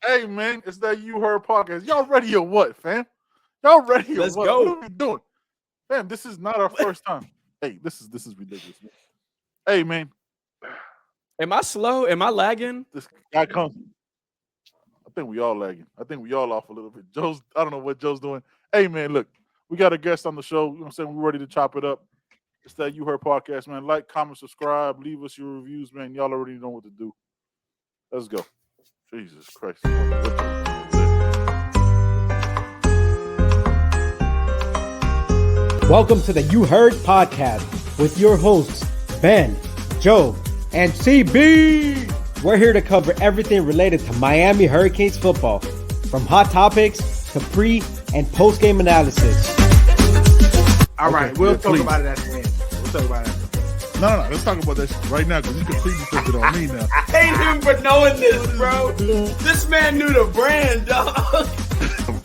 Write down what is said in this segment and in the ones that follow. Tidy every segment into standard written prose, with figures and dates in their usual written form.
Hey, man, it's that You Heard Podcast. Y'all ready or what, fam? Y'all ready or Let's what? go. What are we doing? Fam, this is not our first time. Hey, this is ridiculous, man. Hey, man. Am I slow? Am I lagging? This guy comes. I think we all lagging. I think we all off a little bit. I don't know what Joe's doing. Hey, man, look, we got a guest on the show. You know what I'm saying? We're ready to chop it up. It's that You Heard Podcast, man. Like, comment, subscribe, leave us your reviews, man. Y'all already know what to do. Let's go. Jesus Christ. Welcome to the You Heard Podcast with your hosts, Ben, Joe, and CB. We're here to cover everything related to Miami Hurricanes football, from hot topics to pre- and post-game analysis. All right, we'll talk about it at the end. We'll talk about it. No. Let's talk about that shit right now because you completely flipped it on me now. I hate him for knowing this, bro. This man knew the brand, dog.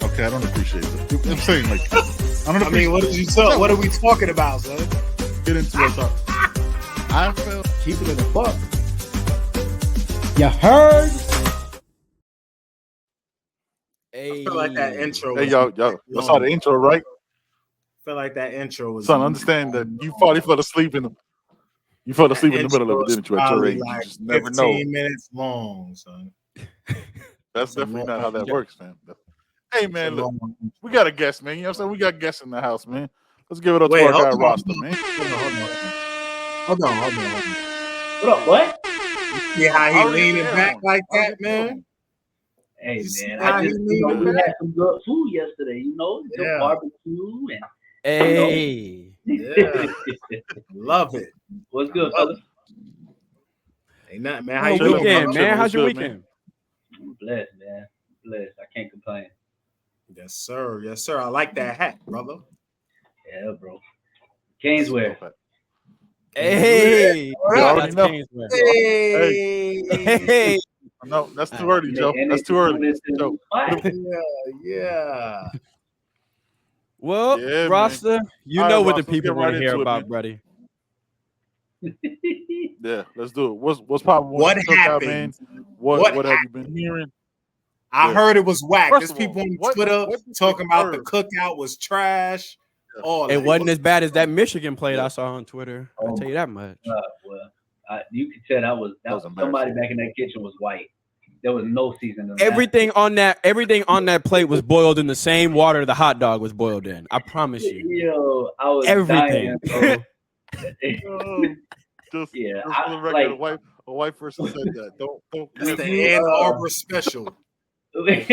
Okay, I don't appreciate it. I'm saying, like, I mean, what did you talk? What are we talking about, son? Get into it. I felt Keep it in the book. You heard? Hey. I feel like that intro. Hey, y'all saw the intro, right? I feel like that intro was. Son, understand that you fell asleep in the middle of it, didn't you? At your age, like you just never know. 15 minutes long, son. That's definitely not how that works, man. Hey, man, look, we got a guest, man. You know what I'm saying? We got guests in the house, man. Let's give it up to our guy, Rasta, man. Hold on. What up, what? Yeah, how he leaning back like that, man? Hey, You man, see how I just, he leaning we back? had some good food yesterday, Yeah. barbecue and Hey. Yeah. Love it. What's good, Love fellas? Ain't nothing, man. How How you your doing, weekend, brother? man? How's your What's good, weekend? I'm blessed, man. Blessed. I can't complain. Yes, sir. Yes, sir. I like that hat, brother. Yeah, bro. Canes wear. Hey. You already know. Hey. No, that's too early, Joe. That's too early. Joe. Yeah. Well, Yeah, Rasta, you All know right, what the Ross, let's people get want right to hear into it, about, man. buddy. Yeah, let's do it. What's popping? What happened, man? happened? What have you been hearing? I heard it was whack. First There's of all, people on what- Twitter what did talking you about the heard? cookout was trash. Yeah. All It that. wasn't as bad as that Michigan play Yeah. I saw on Twitter. I'll tell you that much. Well, you could tell that was embarrassing. somebody back in that kitchen was white. There was no seasoning. on that. Everything on that plate was boiled in the same water the hot dog was boiled in. I promise you. Yo, I was Everything. dying, bro. Just Yeah, for the record, a white person said that. Don't. That's the you, Ann Arbor special. when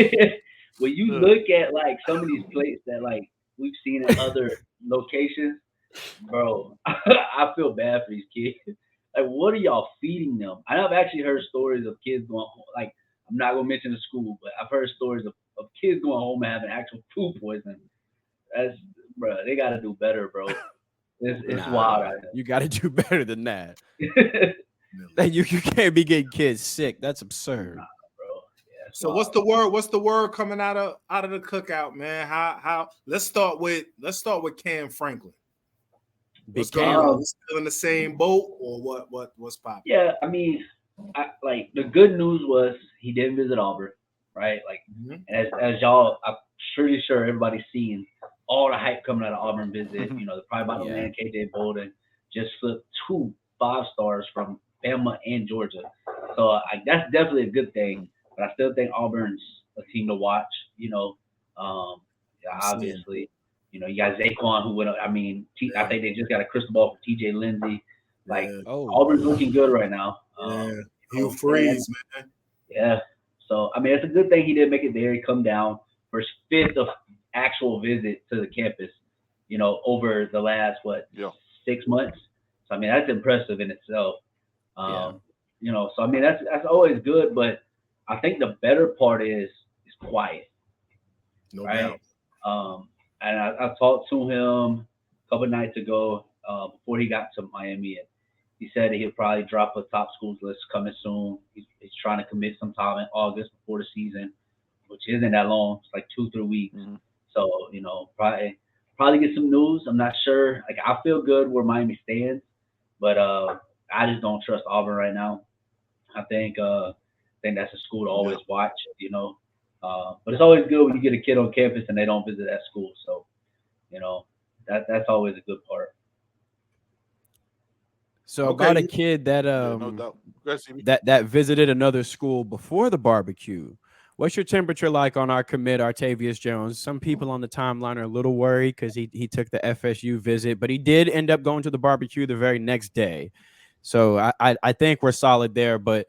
you look at like some of these plates that like we've seen in other locations, bro, I feel bad for these kids. Like, what are y'all feeding them? I've actually heard stories of kids going home. Like, I'm not gonna mention the school, but I've heard stories of kids going home and having actual food poisoning. That's, bro, they got to do better, bro. It's wild out You got to do better than that. there. Like, you can't be getting kids sick. That's absurd. Bro. Yeah, it's So wild. what's the word coming out of the cookout, man? How let's start with Cam Franklin. Big What's going Cam. on? We still in the same boat or what's popping? Yeah, I mean, like the good news was he didn't visit Auburn, right? Like, as y'all, I'm pretty sure everybody's seeing all the hype coming out of Auburn visit. They're probably about to land KJ Bolden, just flipped 2 5-stars from Bama and Georgia. So that's definitely a good thing. But I still think Auburn's a team to watch. Obviously, you got Zaquan who went up. I mean, I think they just got a crystal ball for TJ Lindsey. Like, Auburn's looking good right now. Hugh Freeze, man. Yeah. So, I mean, it's a good thing he didn't make it there. He come down for his 5th of actual visit to the campus, over the last, 6 months. So, I mean, that's impressive in itself. So, I mean, that's always good. But I think the better part is quiet. No right? doubt. And I talked to him a couple of nights ago before he got to Miami, and he said he'll probably drop a top schools list coming soon. He's trying to commit sometime in August before the season, which isn't that long. It's like 2-3 weeks. So, probably get some news. I'm not sure. Like, I feel good where Miami stands, but I just don't trust Auburn right now. I think think that's a school to always watch, you know. But it's always good when you get a kid on campus and they don't visit that school. So, you know, that's always a good part. So Okay. about a kid that no doubt. Go ahead, CB. that visited another school before the barbecue. What's your temperature like on our commit, Artavius Jones? Some people on the timeline are a little worried because he took the FSU visit, but he did end up going to the barbecue the very next day. So I think we're solid there, but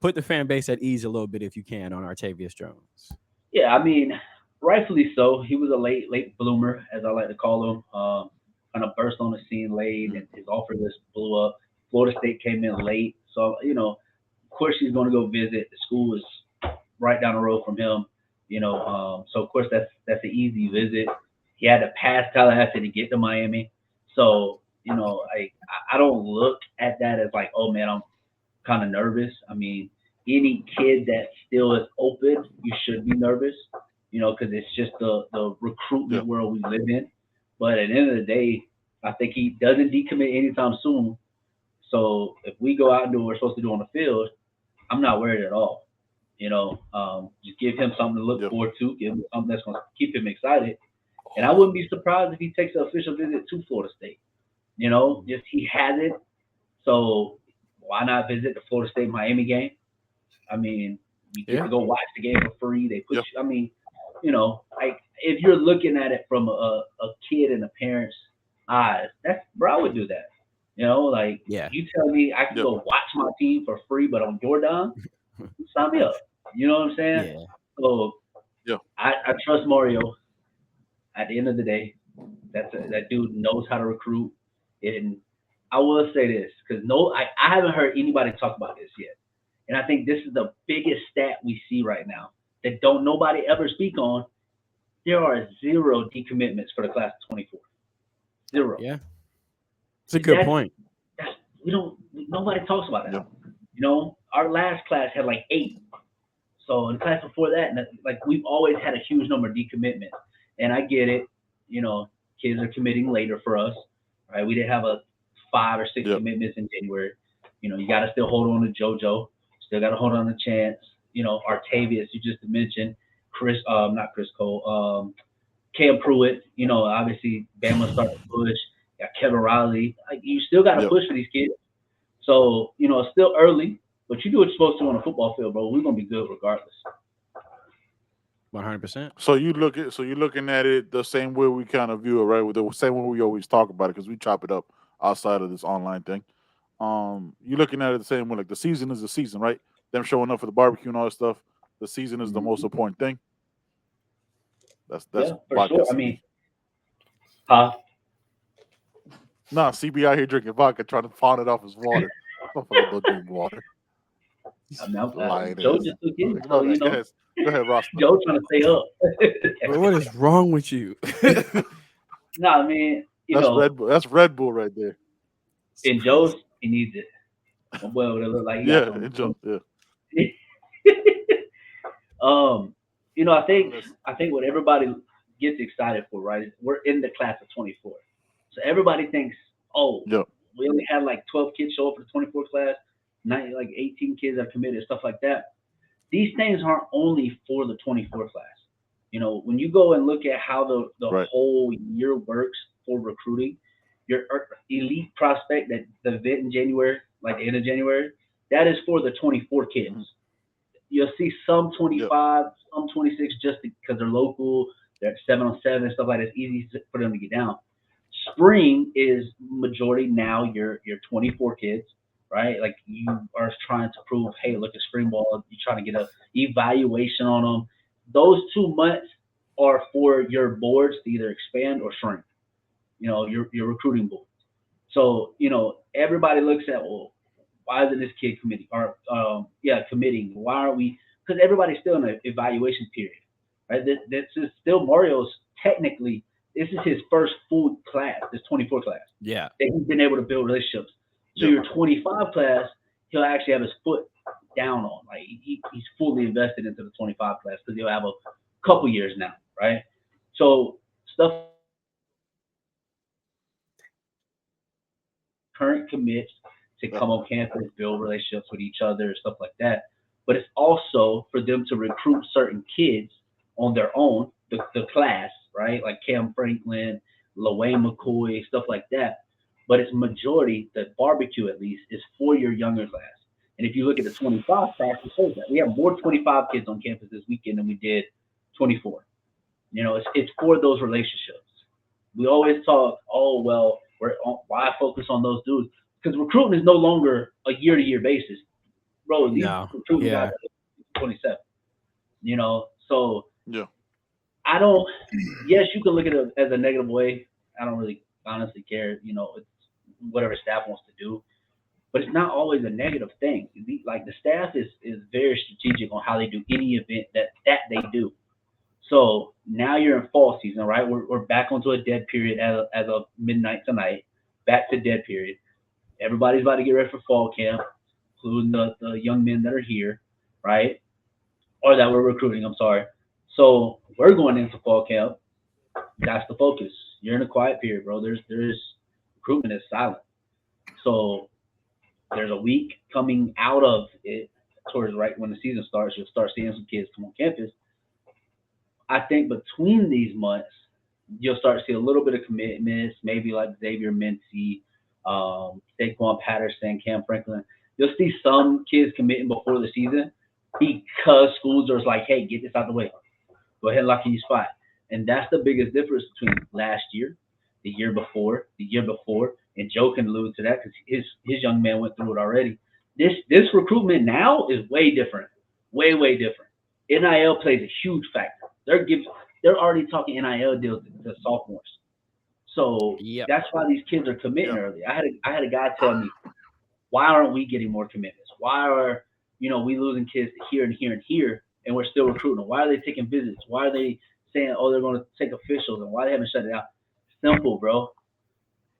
put the fan base at ease a little bit if you can on Artavius Jones. Yeah, I mean, rightfully so. He was a late bloomer, as I like to call him. Kind of burst on the scene late, and his offer list blew up. Florida State came in late, so you know, of course he's going to go visit. The school is right down the road from him, you know. So of course that's an easy visit. He had to pass Tallahassee to get to Miami, so you know, I don't look at that as like, oh man, I'm kind of nervous. I mean, any kid that still is open, you should be nervous, you know, because it's just the recruitment world we live in. But at the end of the day, I think he doesn't decommit anytime soon. So if we go out and do what we're supposed to do on the field, I'm not worried at all. You know, just give him something to look forward to, give him something that's going to keep him excited. And I wouldn't be surprised if he takes an official visit to Florida State. You know, just he hasn't. So why not visit the Florida State Miami game? I mean, you get to go watch the game for free. They put you, I mean, you know, like if you're looking at it from a kid and a parent's eyes, I would do that. You know, like you tell me I can go watch my team for free, but on your dime, sign me up. You know what I'm saying? Yeah. So I trust Mario. At the end of the day, that dude knows how to recruit. And I will say this, because I haven't heard anybody talk about this yet. And I think this is the biggest stat we see right now that nobody ever speak on. There are 0 decommitments for the class of 24. 0. Yeah. It's a good point. Nobody talks about that. You know, our last class had like 8. So in the class before that, like we've always had a huge number of decommitments. And I get it, you know, kids are committing later for us, right? We didn't have a 5 or 6 commitments in January. You know, you got to still hold on to JoJo. Still got to hold on to Chance. You know, Artavius, you just mentioned. Not Chris Cole. Cam Pruitt. You know, obviously Bama started to push. Got Kevin Riley. Like, you still got to push for these kids. So, you know, it's still early, but you do what you're supposed to on the football field, bro. We're gonna be good regardless. 100%. So you're looking at it the same way we kind of view it, right? With the same way we always talk about it, because we chop it up outside of this online thing. You're looking at it the same way. Like the season is the season, right? Them showing up for the barbecue and all that stuff. The season is the most important thing. That's for sure. I mean, huh? Nah, CB out here drinking vodka, trying to pawn it off as water. Motherfucker don't drink water. Joe just took in. So, you know, go ahead, Rasta. Joe trying to stay up. Bro, what is wrong with you? No, I mean, Red Bull. That's Red Bull right there. In Joe's, he needs it. My boy would look like in Joe's, you know, I think what everybody gets excited for, right, is we're in the class of 24. So everybody thinks, we only had like 12 kids show up for the 24 class, like 18 kids are committed, stuff like that. These things aren't only for the 24 class. You know, when you go and look at how the whole year works for recruiting, your elite prospect, that the event in January, like the end of January, that is for the 24 kids. Mm-hmm. You'll see some 25, some 26 just because they're local, they're 7-on-7, stuff like that. It's easy for them to get down. Spring is majority now your 24 kids, right? Like you are trying to prove, hey, look at spring ball. You're trying to get a evaluation on them. Those 2 months are for your boards to either expand or shrink. You know, your recruiting board. So, you know, everybody looks at, well, why isn't this kid committing? Or committing. Why aren't we? Because everybody's still in an evaluation period, right? This is still Mario's technically. This is his first full class, this 24 class. Yeah. That he's been able to build relationships. So your 25 class, he'll actually have his foot down on. Like he's fully invested into the 25 class because he'll have a couple years now, right? So stuff. Current commits to come on campus, build relationships with each other, stuff like that. but it's also for them to recruit certain kids on their own, the class, right? Like Cam Franklin, LaWayne McCoy, stuff like that. But it's majority, the barbecue at least, is for your younger class. And if you look at the 25 class, it shows that we have more 25 kids on campus this weekend than we did 24. You know, it's for those relationships. We always talk, oh, well, why focus on those dudes? Because recruiting is no longer a year-to-year basis. Bro, these recruiting guys are 27. You know, so yeah. I don't, yes, you can look at it as a negative way. I don't really honestly care. You know, it's whatever staff wants to do. But it's not always a negative thing. Like the staff is very strategic on how they do any event that they do. So now you're in fall season, right? We're back onto a dead period as of midnight tonight. Back to dead period. Everybody's about to get ready for fall camp, including the young men that are here, right? Or that we're recruiting, I'm sorry. So we're going into fall camp. That's the focus. You're in a quiet period, bro. There's recruitment is silent. So there's a week coming out of it towards right when the season starts. You'll start seeing some kids come on campus. I think between these months, you'll start to see a little bit of commitments, maybe like Xavier Mincy, Saquon Patterson, Cam Franklin. You'll see some kids committing before the season because schools are like, hey, get this out of the way. Go ahead and lock in your spot. And that's the biggest difference between last year, the year before, and Joe can allude to that because his young man went through it already. This recruitment now is way different, way different. NIL plays a huge factor. They're already talking NIL deals to sophomores, so that's why these kids are committing early. I had a guy tell me, why aren't we getting more commitments? Why are we losing kids here and here and here, and we're still recruiting them? Why are they taking visits? Why are they saying, oh, they're going to take officials, and why they haven't shut it out? Simple, bro.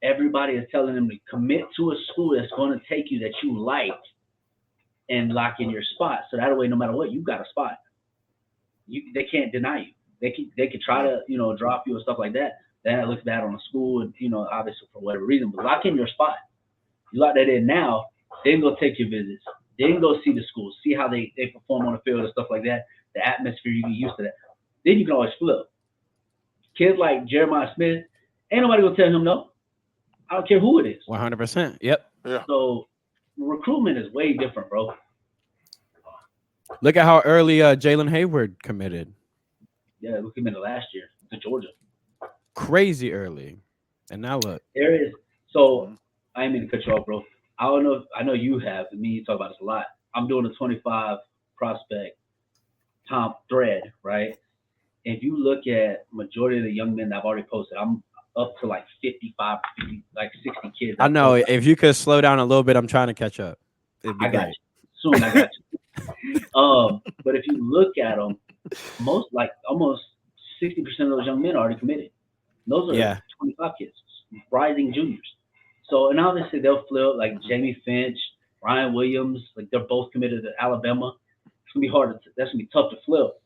Everybody is telling them to commit to a school that's going to take you that you like and lock in your spot. So that way, no matter what, you got a spot. They can't deny you. They could try to, drop you and stuff like that. That looks bad on the school and, obviously for whatever reason, but lock in your spot. You lock that in now, then go take your visits. Then go see the schools, see how they perform on the field and stuff like that. The atmosphere, you get used to that. Then you can always flip. Kids like Jeremiah Smith, ain't nobody gonna tell him no. I don't care who it is. 100%. Yep. Yeah. So recruitment is way different, bro. Look at how early Jalen Hayward committed. Yeah, we committed last year to Georgia. Crazy early. And now look. There is. So I ain't mean to cut you off, bro. I don't know. I know you have. And me, you talk about this a lot. I'm doing a 25 prospect top thread, right? If you look at majority of the young men that I've already posted, I'm up to like 55, 50, like 60 kids. I know. If you could slow down a little bit, I'm trying to catch up. I got you. Soon, I got you. But if you look at them, almost 60% of those young men are already committed. Those are 25 kids, rising juniors. So, and obviously they'll flip like Jamie Finch, Ryan Williams, like they're both committed to Alabama. It's gonna be hard. That's gonna be tough to flip.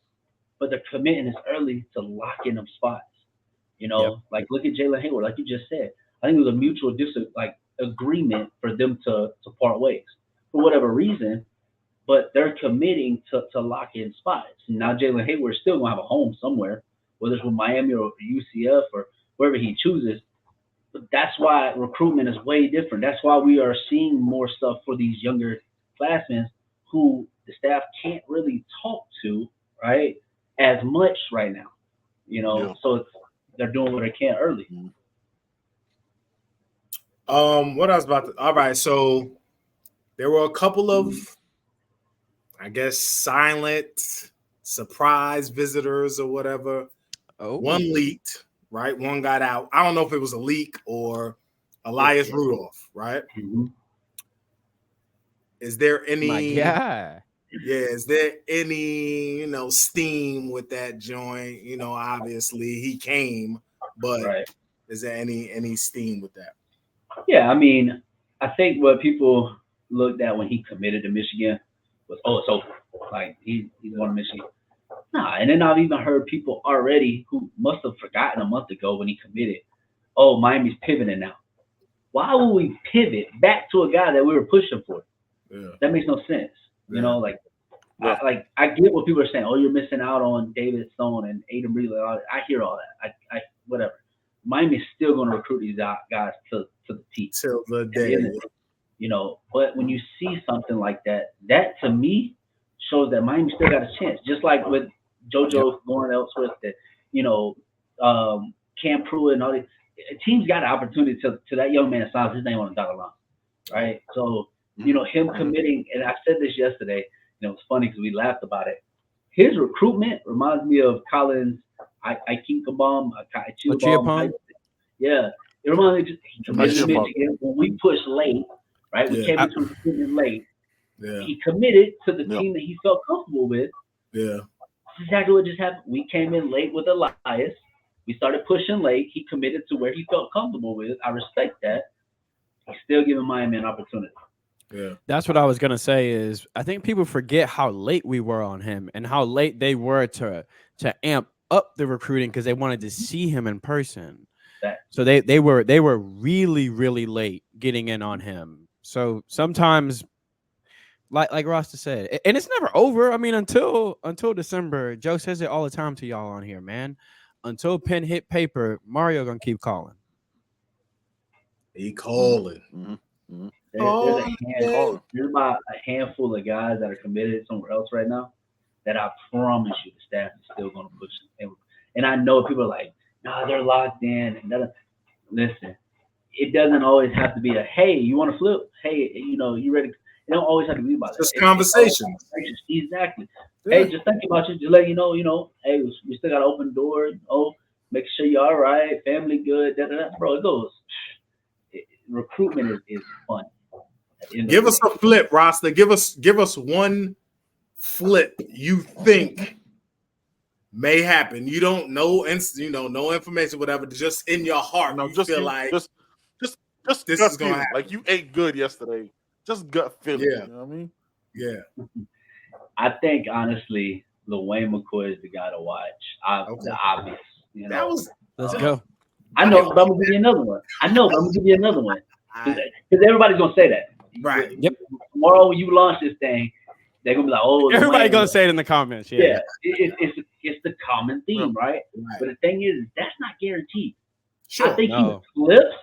But they're committing this early to lock in them spots. Like look at Jalen Hayward, like you just said. I think it was a mutual agreement for them to part ways for whatever reason, but they're committing to lock in spots. Now Jalen Hayward is still gonna have a home somewhere, whether it's with Miami or UCF or wherever he chooses. But that's why recruitment is way different. That's why we are seeing more stuff for these younger classmen who the staff can't really talk to, right, as much right now. So they're doing what they can early. What I was about to. All right, so there were a couple of, I guess, silent surprise visitors or whatever. Oh. One leaked, right? One got out. I don't know if it was a leak or Elias Rudolph, right? Mm-hmm. Is there any? My God. Yeah, is there any, steam with that joint? Obviously he came, but is there any steam with that? Yeah, I mean, I think what people looked at when he committed to Michigan was, it's over. Like he's going to Michigan. Nah, and then I've even heard people already who must have forgotten a month ago when he committed. Oh, Miami's pivoting now. Why would we pivot back to a guy that we were pushing for? Yeah. That makes no sense. Yeah. I get what people are saying. Oh, you're missing out on David Stone and Aiden Breland. I hear all that. I whatever. Miami's still going to recruit these guys to the T. Till the day. You know, but when you see something like that, that to me shows that Miami still got a chance. Just like with JoJo going elsewhere, that you know, Cam Pruitt and all these teams got an opportunity to that young man signs his name on the dotted line, right? So you know him committing, and I said this yesterday. You know, it's funny because we laughed about it. His recruitment reminds me of Collins, Ikinkabom, Yeah, it reminds me. He committed to Michigan when we pushed late. Right, we came into recruitment late. Yeah. He committed to the team that he felt comfortable with. Yeah, That's exactly what just happened. We came in late with Elias. We started pushing late. He committed to where he felt comfortable with. I respect that. He's still giving Miami an opportunity. Yeah, that's what I was gonna say. Is I think people forget how late we were on him and how late they were to amp up the recruiting because they wanted to see him in person. So they were really, really late getting in on him. So sometimes, like Rasta said, and it's never over. I mean, until December, Joe says it all the time to y'all on here, man. Until pen hit paper, Mario gonna keep calling. he calling. Mm-hmm. There's about a handful of guys that are committed somewhere else right now that I promise you the staff is still going to push. And I know people are like, nah, they're locked in. Listen, it doesn't always have to be a, hey, you want to flip? Hey, you know, you ready? It don't always have to be about that. Just conversations. Exactly. Yeah. Hey, just thinking about you, just let you know, hey, we still got to open doors. Oh, make sure you're all right, family good, Bro, it goes. Recruitment is fun. Give us a flip, Rasta. Give us one flip you think may happen. You don't know, no information, whatever. Just in your heart, No, you just feel like just this gut is gonna feeling. happen. Like you ate good yesterday. Just gut feeling. Yeah. You know what I mean? Yeah. I think honestly, Wayne McCoy is the guy to watch. The obvious. You know, That was Let's go. I know, but I'm gonna give you another one. Because everybody's gonna say that. right. Yep. Tomorrow when you launch this thing, they're gonna be like, "Oh, Everybody Wayne. gonna say it in the comments. Yeah, it's the common theme, right? Right. But the thing is, that's not guaranteed. Sure. I think No. he flips.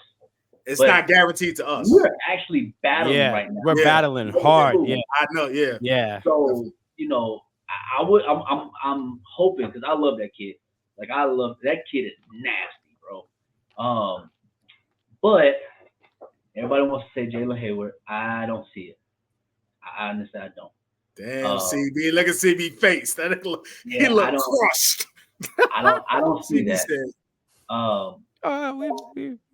It's but not guaranteed to us. We're actually battling Yeah, right now. we're Yeah. battling hard. Yeah, I know. Yeah. yeah. So I'm hoping because I love that kid. Like that kid is nasty, bro. But everybody wants to say Jalen Hayward. I don't see it. I honestly don't. Damn, CB. Look at CB face. He looked crushed. I don't see CB that. said,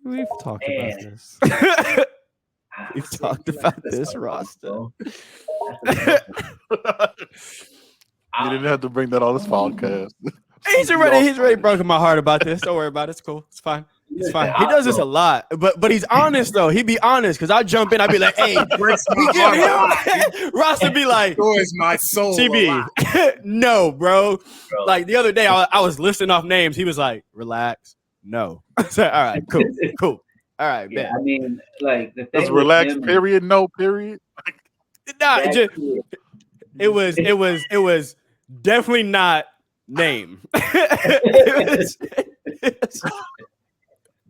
We've talked Man. about this. We've talked about this, Rasta. You didn't have to bring that on this podcast. He's already broken my heart about this. Don't worry about it. It's cool. It's fine. It's fine. He does this a lot, but he's honest though. He be honest because I jump in. I be like, "Hey, breaks we my give heart. him." Rasta be like, Destroys my soul. "CB, no, bro." Like the other day, I was listing off names. He was like, "Relax, no." I said, "All right, cool. All right, Yeah, man." I mean, like the thing. Just relax. Him, Period. No. Period. Nah, that it was definitely not name.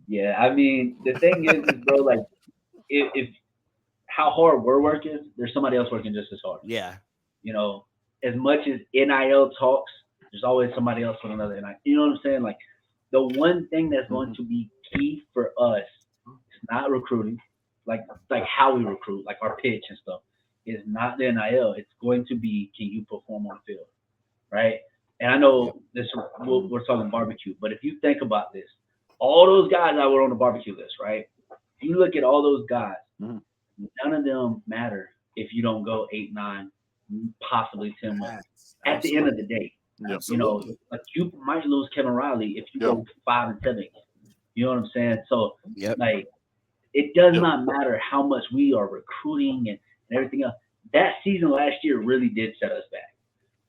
Yeah, I mean, the thing is, bro, like, if how hard we're working, there's somebody else working just as hard. Yeah. You know, as much as NIL talks, there's always somebody else with another NIL. You know what I'm saying? Like, the one thing that's going to be key for us is not recruiting, like how we recruit, like our pitch and stuff, is not the NIL. It's going to be, can you perform on the field, right? And I know we're talking barbecue, but if you think about this, all those guys that were on the barbecue list, right? If you look at all those guys, none of them matter if you don't go 8, 9, possibly 10 wins. At the end of the day, you know, like you might lose Kevin Riley if you go 5 and 7. You know what I'm saying? So, like, it does not matter how much we are recruiting and everything else. That season last year really did set us back.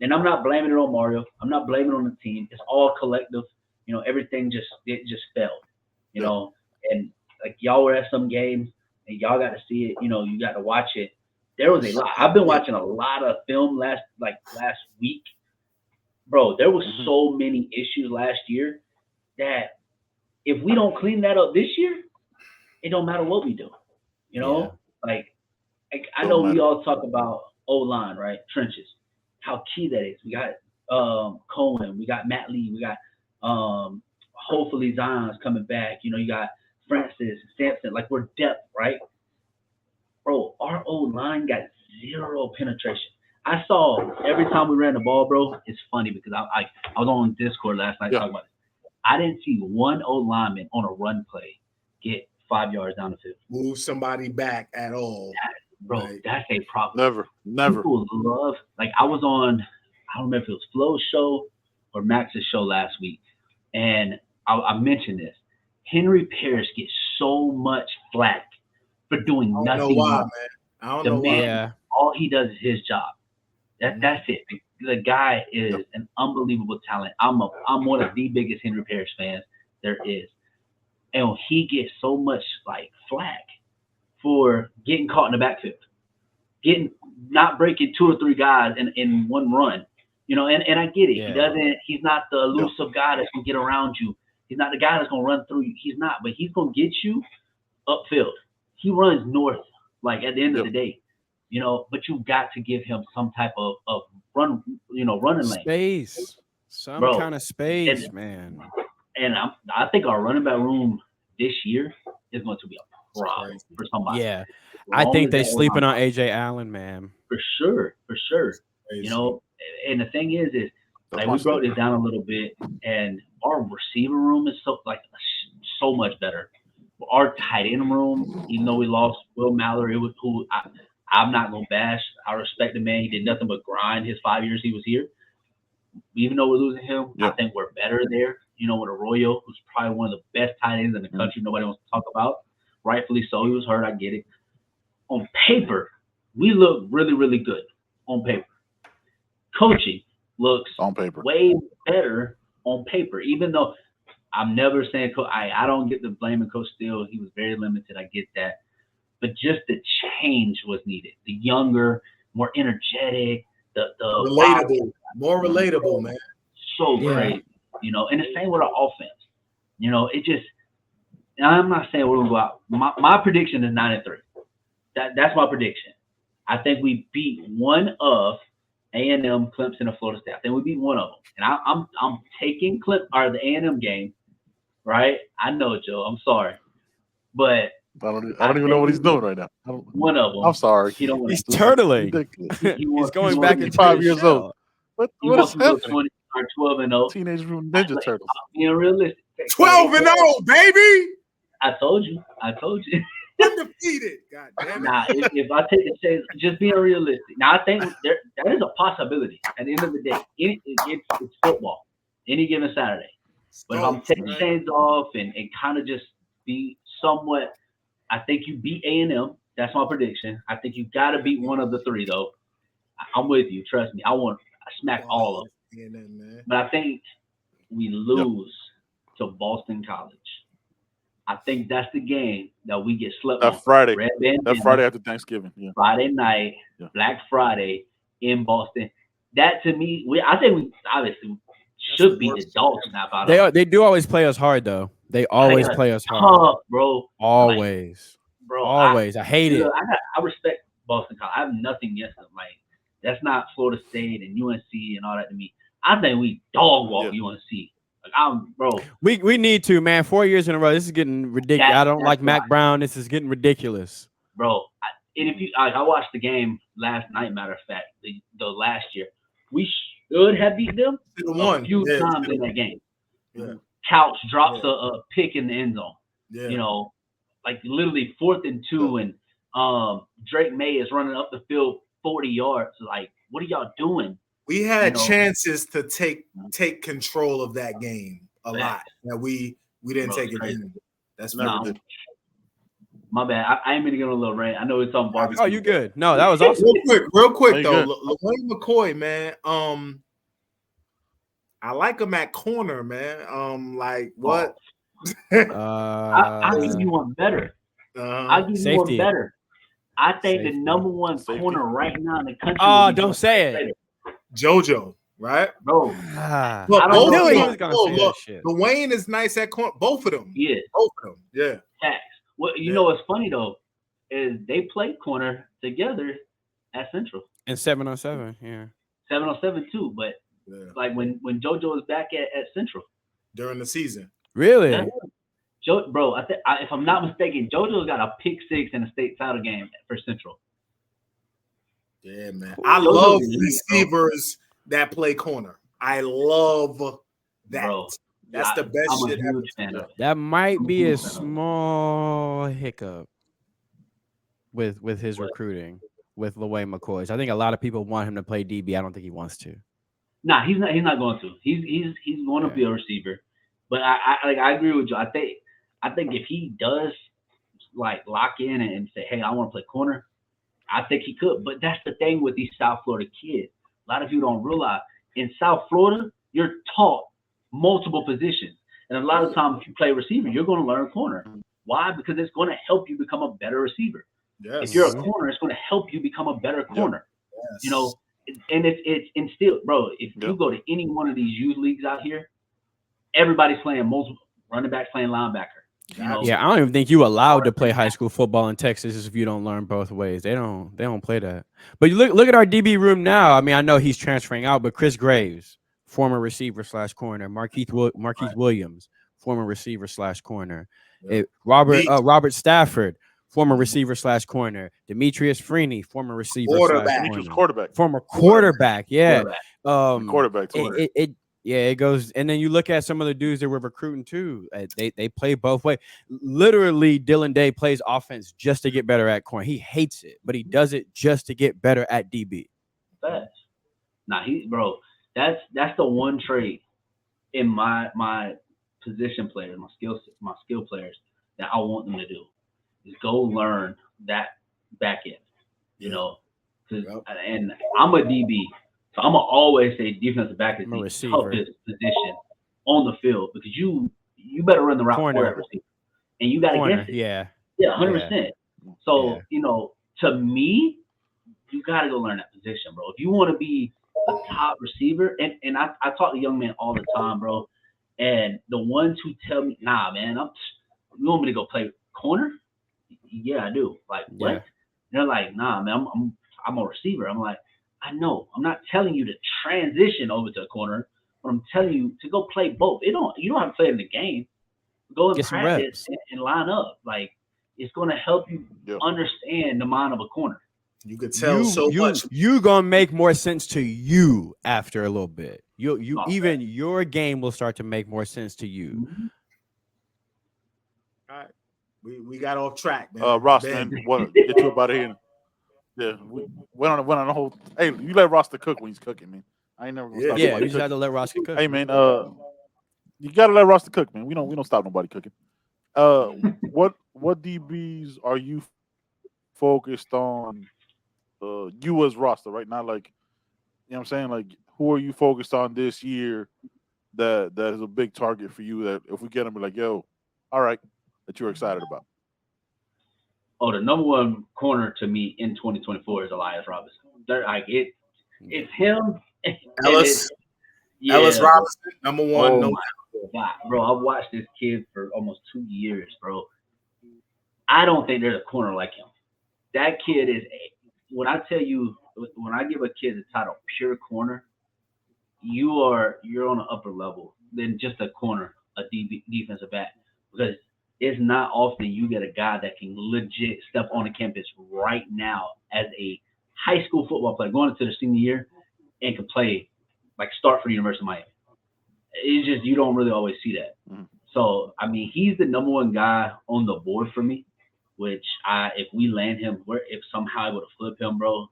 And I'm not blaming it on Mario. I'm not blaming it on the team. It's all collective. You know, everything just failed. You know, and like y'all were at some games and y'all got to see it. You know, you got to watch it. there was a lot. I've been watching a lot of film last week. Bro, there was so many issues last year that if we don't clean that up this year, it don't matter what we do. You know, like I know we all talk about O-line, right? Trenches, how key that is. We got Cohen, we got Matt Lee, we got hopefully Zion's coming back. You know, you got Francis, Sampson. Like, we're depth, right? Bro, our O-line got zero penetration. I saw every time we ran the ball, bro. It's funny because I was on Discord last night talking about it. I didn't see one O-lineman on a run play get 5 yards down the field. Move somebody back at all. Bro, that's a problem. Never. People love, like, I was on, I don't remember if it was Flo's show or Max's show last week, and I mentioned this. Henry Parrish gets so much flack for doing nothing. I don't know why, man. I don't know why. Yeah. All he does is his job. That's it. The guy is an unbelievable talent. I'm one of the biggest Henry Parrish fans there is. And he gets so much like flack for getting caught in the backfield, not breaking 2 or 3 guys in one run. You know, and I get it. Yeah. He's not the elusive guy that's gonna get around you. He's not the guy that's gonna run through you. He's not, but he's gonna get you upfield. He runs north, like at the end of the day. You know, but you got to give him some type of run, running lane. Space. Some kind of space, man. And I think our running back room this year is going to be a problem for somebody. Yeah. I think they're sleeping on AJ Allen, man. For sure. You know, and the thing is like we broke this down a little bit, and our receiver room is so much better. Our tight end room, even though we lost Will Mallory, who I'm not gonna bash. I respect the man. He did nothing but grind his 5 years he was here. Even though we're losing him, I think we're better there. You know, with Arroyo, who's probably one of the best tight ends in the country, nobody wants to talk about. Rightfully so. He was hurt. I get it. On paper, we look really, really good. On paper, coaching looks on paper way better on paper. Even though I'm never saying I don't get the blame of Coach Steele. He was very limited. I get that. But just the change was needed. The younger, more energetic, the relatable, more relatable, man. So great, you know. And the same with our offense. You know, it just. And I'm not saying we're gonna go out. My prediction is 9-3. That's my prediction. I think we beat one of A&M, Clemson, and Florida State. I think we beat one of them. And I'm taking the A&M game, right? I know, Joe. I'm sorry, but. I don't even know what he's doing right now. One of them. I'm sorry. He's turtling. He's going back into 5 years old. What is happening? 12-0. Teenage Mutant Ninja Turtles. Being realistic. 12-0, baby. I told you. Undefeated. God damn it. Nah, if I take the chance, just being realistic. Now, I think that is a possibility. At the end of the day, it's football. Any given Saturday. But if I'm taking the chains off and kind of just be somewhat. I think you beat A&M. That's my prediction. I think you got to beat one of the 3, though. I'm with you. Trust me. I smack all of them. But I think we lose to Boston College. I think that's the game that we get slept on. Friday. That Friday after Thanksgiving. Yeah. Friday night, Black Friday in Boston. That, to me, I think we obviously should be the dogs now. They do always play us hard, though. They always play us hard. Tough, bro. Always. Like, bro. Always. I hate it. I respect Boston College. I have nothing against them. Like, that's not Florida State and UNC and all that to me. I think we dog walk UNC. Like, bro. We need to, man. 4 years in a row. This is getting ridiculous. I don't like Mac Brown. This is getting ridiculous. Bro, I watched the game last night, matter of fact, the last year. We should have beat them a few times in that game. Yeah. Couch drops a pick in the end zone. Yeah. You know, like literally 4th and 2, and Drake May is running up the field 40 yards. Like, what are y'all doing? We had chances to take control of that game a lot that we didn't take advantage of. That's never good. My bad. I ain't mean to get on a little rant. I know it's on barbecue. Oh, you good? No, that was awesome. Real quick though, LaWayne McCoy, man. I like him at corner, man. Like what? I'll give you one better. I'll give you one better. I think the Safety. number one Safety. corner right now in the country. Oh, would be don't Joe say it. Slater. JoJo, right? Bro. Ah, Look, I don't both know of if he them. was gonna Look, say that look, shit. Dwayne is nice at corner. Both of them. He is. Both of them. Yeah. Facts. Well, you Yeah. know what's funny though is they played corner together at Central. and 707, yeah. 707 too, but Yeah. like when JoJo was back at Central. During the season. Really? Yeah. Bro, if I'm not mistaken, JoJo's got a pick six in a state title game for Central. Yeah, man. I Those love are elite, receivers that play corner. I love that. Bro, That's the best I'm a shit ever. huge fan of it. That might be a Mhm. small hiccup with his What? recruiting with LeWay McCoy. I think a lot of people want him to play DB. I don't think he wants to. Nah, he's not going to. He's going to be a receiver. But I agree with you. I think if he does like lock in and say, hey, I want to play corner, I think he could. But that's the thing with these South Florida kids. A lot of you don't realize in South Florida, you're taught multiple positions. And a lot of times if you play receiver, you're going to learn corner. Why? Because it's going to help you become a better receiver. Yes. If you're a corner, it's going to help you become a better corner. Yes. You know, and it's instilled, bro. If you go to any one of these youth leagues out here, everybody's playing multiple running backs, playing linebacker. You know? Yeah, I don't even think you allowed to play high school football in Texas if you don't learn both ways. They don't play that. But you look at our DB room now. I mean, I know he's transferring out, but Chris Graves, former receiver / corner, Markeith Williams, former receiver / corner, Robert Stafford, former receiver / corner, Demetrius Freeney, former receiver / quarterback, former quarterback. Yeah, quarterback too. It goes, and then you look at some of the dudes that we're recruiting too. They play both ways. Literally, Dylan Day plays offense just to get better at corner. He hates it, but he does it just to get better at DB. Facts. Nah, that's the one trait in my position players, my skill players that I want them to do is go learn that back end. You know, and I'm a DB. So I'm gonna always say defensive back is the toughest position on the field because you better run the route for that receiver, and you gotta guess it. Yeah, 100%. So you know, to me, you gotta go learn that position, bro. If you want to be a top receiver, and I talk to young men all the time, bro, and the ones who tell me, nah, man, you want me to go play corner? Yeah, I do. Like what? Yeah. They're like, nah, man, I'm a receiver. I'm like, I know. I'm not telling you to transition over to a corner, but I'm telling you to go play both. You don't have to play in the game. Go and practice and line up. Like it's going to help you understand the mind of a corner. You could tell so much. You gonna make more sense to you after a little bit. Even your game will start to make more sense to you. Mm-hmm. All right, we got off track, man. Ross, man, get you up out of here. Yeah, we went on the whole. Hey, you let Rasta cook when he's cooking, man. I ain't never gonna stop. Yeah, you just have to let Rasta cook. Hey, man, you gotta let Rasta cook, man. We don't stop nobody cooking. What DBs are you focused on? You as Rasta, right now, like, you know what I'm saying? Like, who are you focused on this year that is a big target for you that if we get them, be like, yo, all right, that you're excited about? Oh, the number one corner to me in 2024 is Elias Robinson. It's him. Ellis Robinson, number one. Oh my God, bro, I've watched this kid for almost 2 years, bro. I don't think there's a corner like him. That kid is when I tell you, when I give a kid the title pure corner, you're on an upper level than just a corner, a defensive back, because it's not often you get a guy that can legit step on the campus right now as a high school football player going into the senior year and can play, like start for the University of Miami. It's just, you don't really always see that. So, I mean, he's the number one guy on the board for me, which if we land him, if somehow I would have flipped him, bro,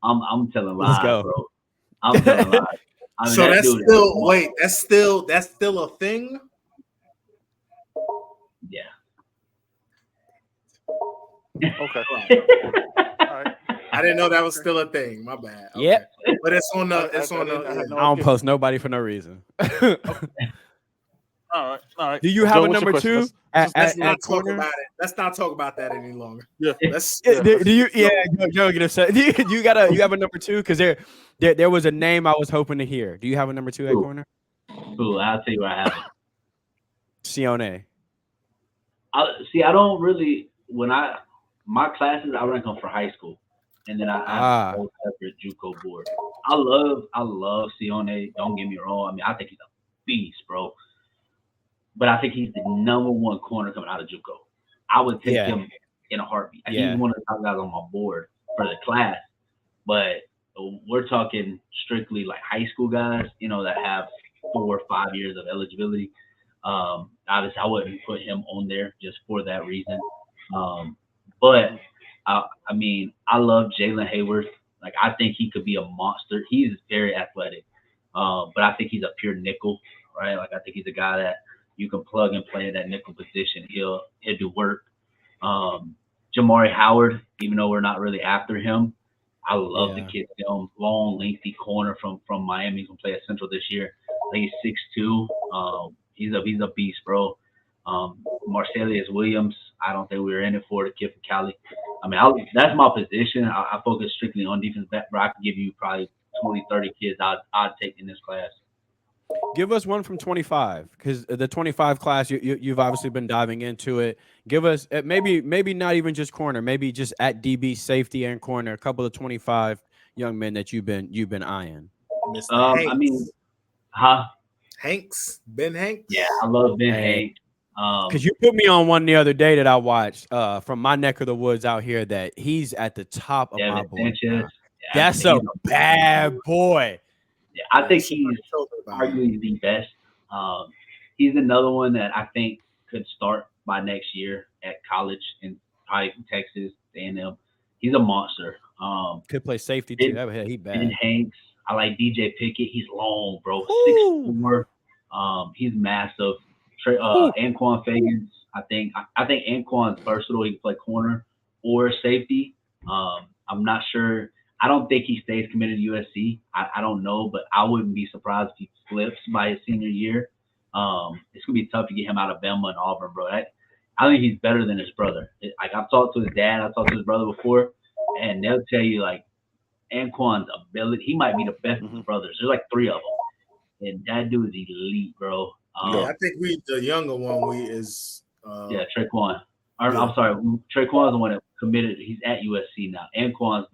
I'm telling lies, bro. I'm telling lies. I mean, so that's still a thing? Yeah. Okay. All right. I didn't know that was still a thing. My bad. Okay. Yep. But it's on the. I don't post nobody for no reason. All right. Do you have a what's your number question? two Let's not at talk corner? about it. Let's not talk about that any longer. Yeah. Let's. Do you? Yeah, Joe, get upset. You have a number two because there was a name I was hoping to hear. Do you have a number two at Ooh. corner? Ooh, I'll tell you what I have. Sione. I don't really my classes I rank them for high school, and then I have a whole separate JUCO board. I love Sione. Don't get me wrong. I mean, I think he's a beast, bro. But I think he's the number one corner coming out of JUCO. I would take him in a heartbeat. Yeah. He's one of the top guys on my board for the class. But we're talking strictly like high school guys, that have 4 or 5 years of eligibility. Obviously, I wouldn't put him on there just for that reason. But I mean, I love Jalen Hayward. Like, I think he could be a monster. He's very athletic, but I think he's a pure nickel, right? Like, I think he's a guy that you can plug and play in that nickel position. He'll do work. Jamari Howard, even though we're not really after him, I love the kid film. Long, lengthy corner from Miami. He's gonna play at Central this year. I think he's 6'2". He's a beast, bro. Marcelius Williams, I don't think we were in it for the kid from Cali. I mean, that's my position. I focus strictly on defense, but I could give you probably 20, 30 kids I'd take in this class. Give us one from 25, because the 25 class, you've obviously been diving into it. Give us maybe not even just corner, maybe just at DB, safety, and corner, a couple of 25 young men that you've been eyeing. Mr. I mean, Hanks, Ben Hanks. Yeah, I love Ben Hanks. Because you put me on one the other day that I watched from my neck of the woods out here that he's at the top of my board. That's a bad boy. Yeah, I think he's arguably the best. He's another one that I think could start by next year at college in probably Texas A&M. He's a monster. Could play safety too. He bad. Ben Hanks. I like DJ Pickett. He's long, bro. 6'4". He's massive. Anquan Fagans. I think Anquan's versatile. He can play corner or safety. I'm not sure. I don't think he stays committed to USC. I don't know, but I wouldn't be surprised if he flips by his senior year. It's gonna be tough to get him out of Bama and Auburn, bro. I think he's better than his brother. I've talked to his dad. I've talked to his brother before, and they'll tell you like Anquan's ability. He might be the best of his brothers. There's like 3 of them, and that dude is elite, bro. I think the younger one is Traquan. I'm sorry, Traquan's the one that committed. He's at USC now. Anquan's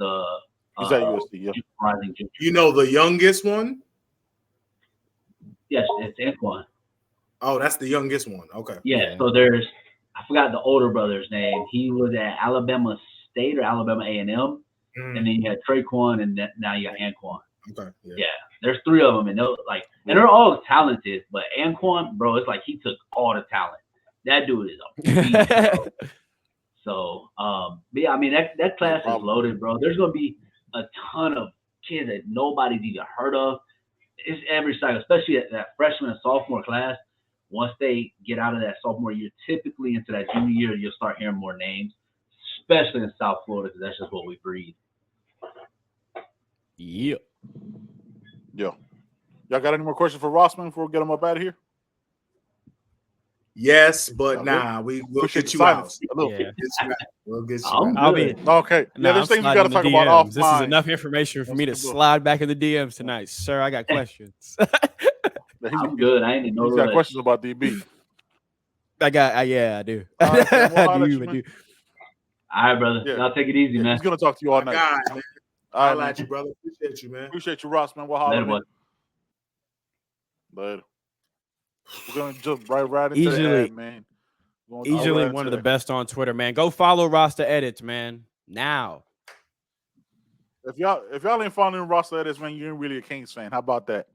he's at USC. Yeah. Rising junior. You know the youngest one? Yes, it's Anquan. Oh, that's the youngest one. Okay. Yeah. So I forgot the older brother's name. He was at Alabama State or Alabama A&M, and then you had Traquan, and now you got Anquan. Okay. Yeah. There's 3 of them, and they're all talented. But Anquan, bro, it's like he took all the talent. That dude is a beast, bro. So, yeah, I mean that class is loaded, bro. There's gonna be a ton of kids that nobody's even heard of. It's every cycle, especially at that freshman and sophomore class. Once they get out of that sophomore year, typically into that junior year, you'll start hearing more names, especially in South Florida, because that's just what we breed. Yeah. Y'all got any more questions for Rossman before we get him up out of here? Yes, but we'll get you out. We'll get you out. I'll be okay. There's things we got to talk about offline. This is enough information for me to slide back in the DMs tonight, sir. I got questions. I'm good. I ain't know. He's got questions about DB. I do. Right, I do. All right, brother. Yeah. I'll take it easy, man. He's gonna talk to you all night. God, man. All right, you, brother. Appreciate you, man. Appreciate you, Rossman. We'll holler. Later. We're gonna jump right into the ad, man. Easily one of the best on Twitter, man. Go follow Rasta Edits, man. Now. If y'all ain't following Rasta Edits, man, you ain't really a Kings fan. How about that?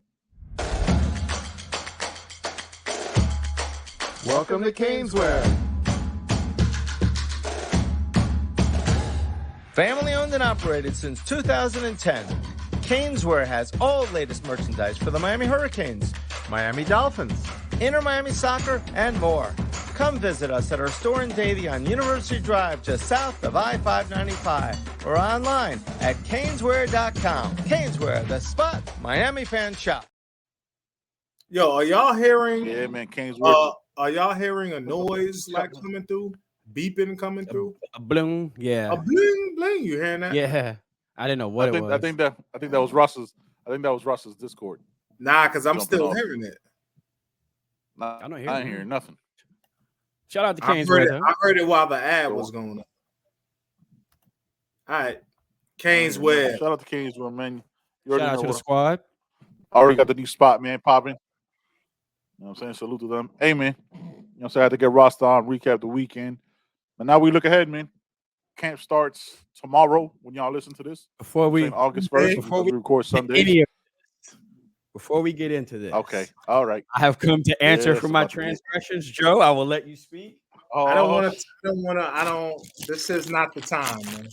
Welcome to Caneswear. Family owned and operated since 2010. Caneswear has all latest merchandise for the Miami Hurricanes, Miami Dolphins, Inter Miami Soccer, and more. Come visit us at our store in Davie on University Drive, just south of I-595, or online at caneswear.com. Caneswear, the spot Miami fans shop. Yo, are y'all hearing? Yeah, man. Canes working. Are y'all hearing a noise like coming through, beeping coming through? A bloom, yeah, A bling bling. You hearing that? yeah. I didn't know what I think it was. I think that was Russ's. I think that was Russ's Discord. Nah, because I'm Jumping still off. hearing it. Nah, I don't I hear ain't it. hearing nothing. Shout out to I Canes heard weather. I heard it while the ad Go was on. going on. All right, I Canes ain't hearing nothing. Web. Shout out to Canes, man. You Shout already out know to the what. squad. I already got the new spot, man, popping. You know what I'm saying? Salute to them. Hey, man. You know what I'm saying? I had to get Rasta on, recap the weekend. But now we look ahead, man. Camp starts tomorrow when y'all listen to this. Before we Saying August 1st, before because we we record Sundays. any of this, before we get into this, Okay. All right. I have come to answer Yeah, for it's my about to be. transgressions. Joe, I will let you speak. I don't Oh, want to. I don't. This is not the time, man.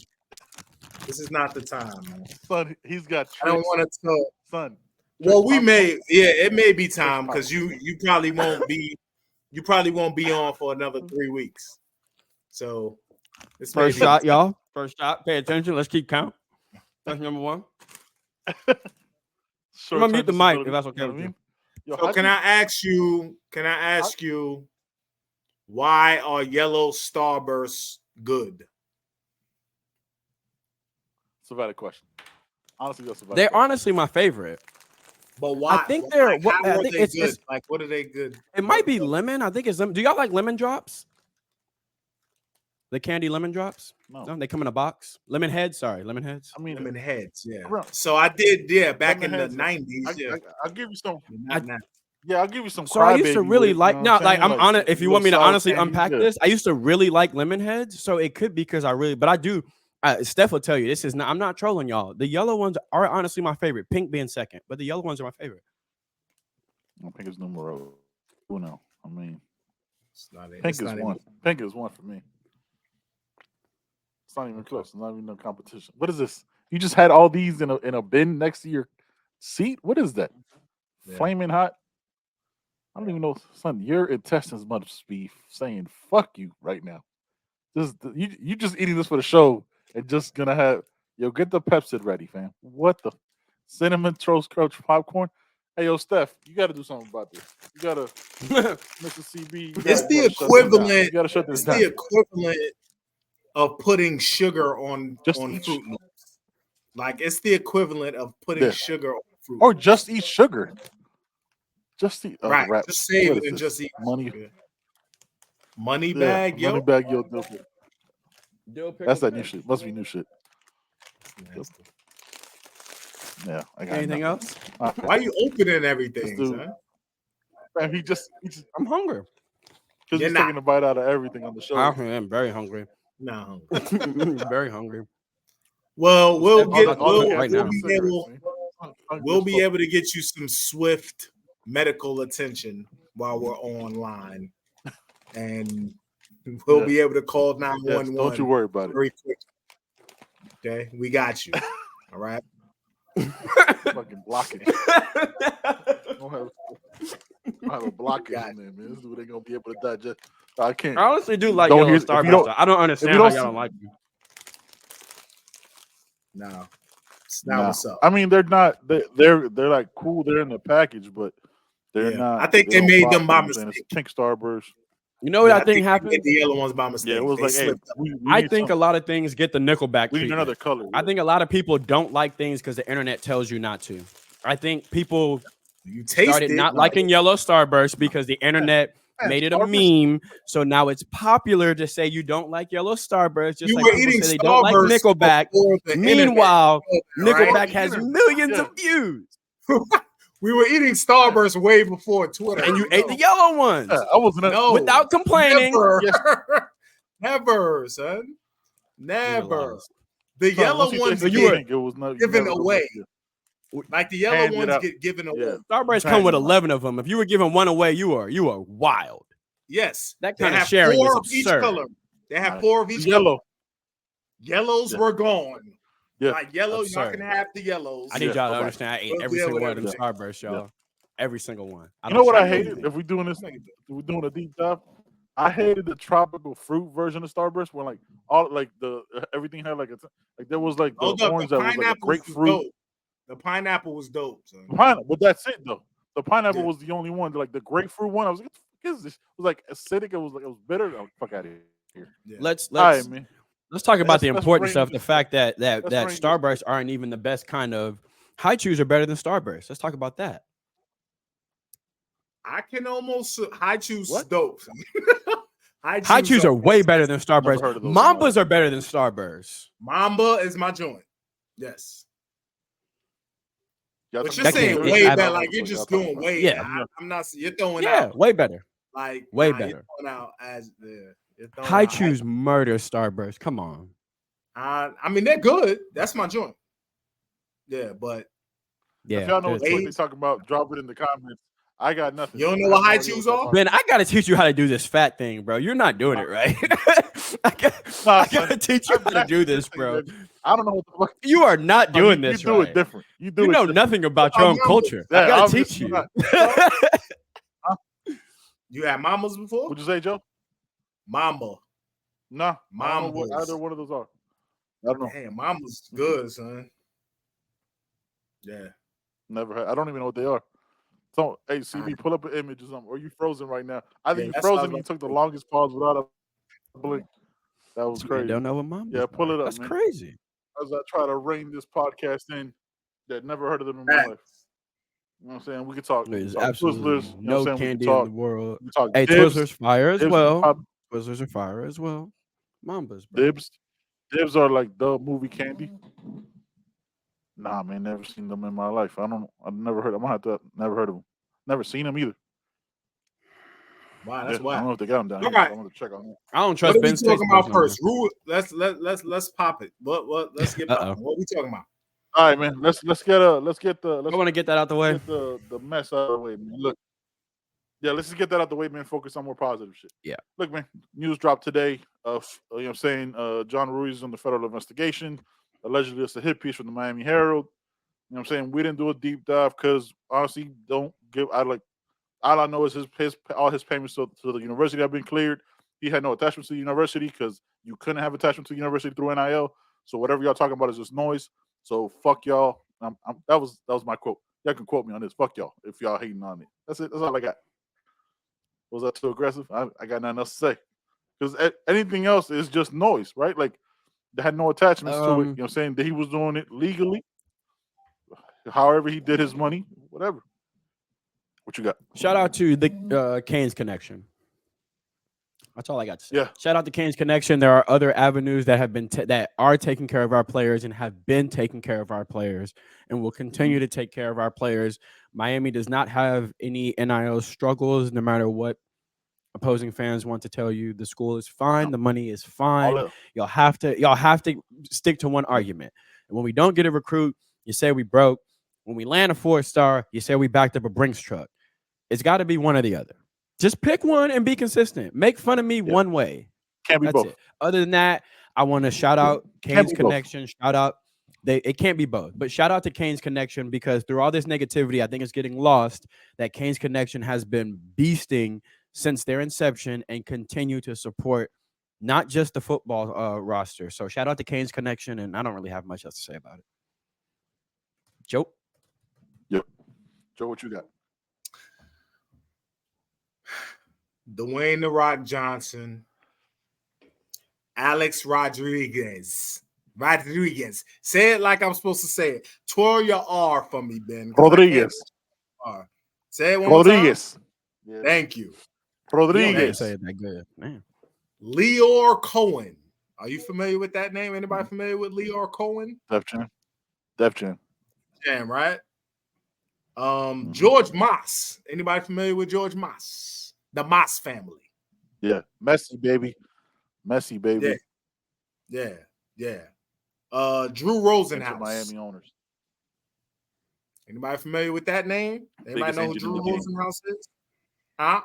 This is not the time, man. son, he's got I don't tricks. want to tell. Son. Well, we Tricks may. popcorn. Yeah, it may be time Tricks because you probably won't be. You probably won't be on for another 3 weeks. So this may First be- shot, y'all. First shot. Pay attention. Let's keep count. That's number one. I'm gonna mute the mic if that's okay with you. Yo, So can I ask you? Can I ask you? Why are yellow starbursts good? It's a valid question. Honestly, that's a valid They're question. honestly my favorite. But why? think they're- How I are think they it's- good? it's- Like, what are they good? It might be lemon. I think it's lemon. Do y'all like lemon drops? The candy lemon drops? No. No, they come in a box. Lemon heads. Sorry, lemon heads. I mean, Lemon heads, yeah. Bro. So I did, yeah, back Lemon in heads, the 90s. Yeah. I'll give you some. Not now. Yeah, I'll give you some. So I used to Crybaby really with it, like. you know No, what like saying? I'm honest. If you want me to little sour honestly candy, unpack yeah. this, I used to really like lemon heads. So it could be because I really, but I do. Steph will tell you this is not. I'm not trolling y'all. The yellow ones are honestly my favorite. Pink being second, but the yellow ones are my favorite. I think it's numero uno. I mean, It's not it. pink It's is not one. Pink is one for me. It's not even close. It's not even no competition. What is this? You just had all these in a bin next to your seat? What is that? Yeah. Flaming hot? I don't even know, son. Your intestines must be saying "fuck you" right now. You just eating this for the show and just gonna have get the Pepsi ready, fam. What the cinnamon toast crunch popcorn? Hey, yo, Steph, you got to do something about this. You got to, Mr. CB. It's the equivalent. You got to shut this It's down. the equivalent of putting sugar on Just on eat Fruit Loops. Like it's the equivalent of putting Yeah. sugar on Fruit Or Loops. just eat sugar. Just eat. Right. Rap. Just save What it is and this? just eat Money. sugar. Money Yeah, bag, yo. money bag, yo. That's that new shit. Must be new shit. Yeah. I got Anything nothing. else? Why you opening everything, This dude- son? Man, he just I'm hungry. because You're he's not. taking a bite out of everything on the show. I am very hungry. No. Very hungry. Well, we'll All get the- all the- we'll, right we'll now. be able to get you some swift medical attention while we're online, and we'll Yeah. be able to call Yes, 911 don't you worry about it. very quick. Okay, we got you. All right. Fucking blockage. Don't have a blockage in there, man. This is what they gonna be able to digest. I can't. I honestly do like Don't yellow hear- if you Starburst. don't- though. I don't understand you how don't y'all see- don't like them. No, it's not Nah. what's up. I mean, they're not. They're like cool. They're in the package, but they're Yeah. not. I think they don't made pop, them you by know what I'm saying? mistake. It's pink Starburst. You know what Yeah, I think they happened? made the yellow ones by mistake. Yeah, it was They like, hey, slipped up. we I need think a some- lot of things get the Nickelback we need treatment. another color. I think a lot of people don't like things because the internet tells you not to. I think people You taste started it. not liking yellow Starburst because the internet made it a meme. So now it's popular to say you don't like yellow Starburst, just You like were people eating say they don't like Starburst Nickelback. before the Meanwhile, internet, right? Nickelback has millions of views, We were eating Starburst way before Twitter. and you ate the yellow ones Yeah, I wasn't. No, without complaining. Never, Yes. never, son. Never. Realize. The Son, yellow once you ones tasted you the were pink, it was not given never go away. back there. like the yellow Hand it ones out. get given away. Yeah. Starburst Trying come with to- 11 of them. If you were giving one away, you are wild. Yes, That they kind of have sharing is 4 of each absurd. color. They have Nice. 4 of each color. Yellow. Yellows Yeah. were gone. Yeah. Like yellow, y'all Absurd. can have the yellows. I need Yeah, y'all to bye-bye. understand. I ate We'll every deal single with one of them everything. Starburst, y'all. Every single one. You know what I hate? hated? If we're doing this, we're doing a deep dive. I hated the tropical fruit version of Starburst, where like all like the everything had like there was like the Hold up, orange the that was like a pineapple was grapefruit. dope. The pineapple was dope, son. Pineapple, but that's it though. The pineapple Yeah. was the only one. Like the grapefruit one, I was like, what the fuck is this? It was like acidic. It was bitter. Oh, fuck out of here. Yeah. Let's All right, man. talk about the Let's important range stuff. The this fact that let's range this Starbursts aren't even the best kind of high chews are better than Starbursts. Let's talk about that. I can almost high chews What? dope. High chews are way better than Starbursts. heard of those in my Mambas life. are better than Starbursts. Mamba is my joint. Yes. Y'all But talking you're about saying can't- the way I- better. don't Like know you're what just y'all doing talking way. Yeah. I'm not. You're throwing Yeah, out way better. like way You're better. throwing out as the High chews murder Starburst. Come on. I mean, they're good. That's my joint. Yeah, but Yeah. If y'all know what there's- the fuck they talking about, drop it in the comments. I got nothing. You don't know I what have high no idea chews y'all are? talking Ben, I gotta teach you how to do this fat thing, bro. You're not doing it right. I Nah, gotta son, teach you I'm how to asking do you this, thing, bro. baby. I don't know what the fuck. You are not No, doing you this do right. it different. You do You it know different. nothing about your own Mambas. culture. Yeah, I gotta obviously teach you. not. you had mamas before? What'd you say, Joe? Mamba. Nah, I don't know what Mambas. either one of those are. I don't know. Damn, mama's good, son. Yeah. Never had. I don't even know what they are. So, hey, CB, pull up an image or something. Or you frozen right now? Either Yeah, you that's what I frozen, was or you about took to the say. longest pause without a blink. That was You crazy. don't know what mom. Yeah, pull it up, That's man. crazy. As I try to rein this podcast in, that never heard of them in my Facts. life. You know what I'm saying? We could talk. We There's could talk absolutely Twizzlers. You know what no I'm saying? candy We in could the talk. world. We could talk Hey, dibs. Twizzlers fire as Dibs, well. Twizzlers are fire as well. Mambas, bro. Dibs are like the movie candy. Nah, man, never seen them in my life. I've never heard. I'm gonna have to. Never heard of them. Never seen them either. Wow, that's Yeah, I don't know wild. if they got them down All here. right. So I'm gonna check on that. I don't What trust are we Ben's talking taste about buds no more. first? Rule. Let's pop it. Let's get popping. What are we talking about? All right, man. Let's get I want to get that out the way. get the mess out of the way, man. Look, yeah, let's just get that out the way, man. Focus on more positive shit. Yeah. Look, man. News dropped today of you know what I'm saying John Ruiz on the federal investigation. Allegedly, it's a hit piece from the Miami Herald. You know what I'm saying? We didn't do a deep dive because honestly, don't give. All I know is all his payments to the university have been cleared. He had no attachment to the university because you couldn't have attachment to the university through NIL. So whatever y'all talking about is just noise. So fuck y'all. That was my quote. Y'all can quote me on this. Fuck y'all if y'all hating on it. That's it. That's all I got. Was that too aggressive? I got nothing else to say. Because anything else is just noise, right? Like they had no attachments to it. You know what I'm saying? That he was doing it legally. However he did his money, whatever. What you got? Shout out to the CANES connection. That's all I got to say. Yeah. Shout out to CANES connection. There are other avenues that have been that are taking care of our players and have been taking care of our players and will continue to take care of our players. Miami does not have any NIL struggles, no matter what opposing fans want to tell you. The school is fine. The money is fine. All Y'all have to stick to one argument. And when we don't get a recruit, you say we broke. When we land a 4-star, you say we backed up a Brinks truck. It's got to be one or the other. Just pick one and be consistent. Make fun of me one way. Can't be That's both. it. Other than that, I want to shout out Can't CANES be both. connection. Shout out. It can't be both, but shout out to CANES connection because through all this negativity, I think it's getting lost that CANES connection has been beasting since their inception and continue to support not just the football roster. So shout out to CANES connection, and I don't really have much else to say about it. Joe. Joe, what you got? Dwayne The Rock Johnson, Alex Rodriguez. Say it like I'm supposed to say it. Twirl your R for me, Ben. 'cause I can't Rodriguez. R. Say it one more Rodriguez. time. Thank you. You don't gotta Rodriguez. say it that good, man. Leor Cohen. Are you familiar with that name? Anybody familiar with Leor Cohen? Def Jam. Damn, right? George Moss. Anybody familiar with George Moss? The Moss family. Yeah. Messi, baby. Yeah. Drew Into Rosenhaus. Miami owners. Anybody familiar with that name? Anybody Biggest know who agent in Drew the game. Rosenhaus is? Huh?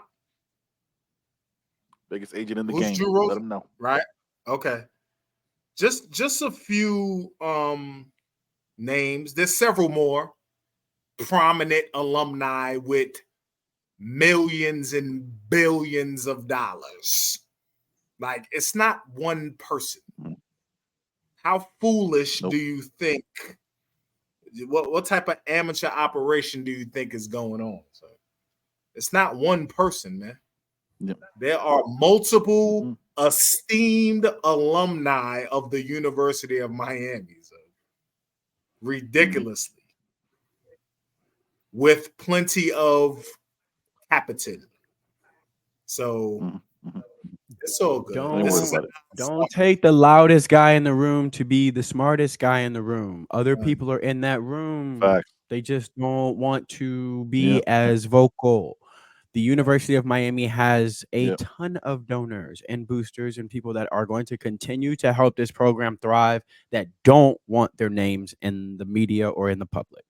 Biggest agent in the Who's game. Drew Rosen- Let him know. Right? Okay. Just a few names. There's several more prominent alumni with millions and billions of dollars. Like, it's not one person. How foolish Nope. do you think what type of amateur operation do you think is going on? So it's not one person, man. Yep. There are multiple Mhm. esteemed alumni of the University of Miami. So ridiculously. With plenty of capital. So Mhm. it's all good. Don't This worry is about it. Don't take the loudest guy in the room to be the smartest guy in the room. Other people are in that room. Facts. They just don't want to be Yep. as vocal. The University of Miami has a Yep. ton of donors and boosters and people that are going to continue to help this program thrive that don't want their names in the media or in the public.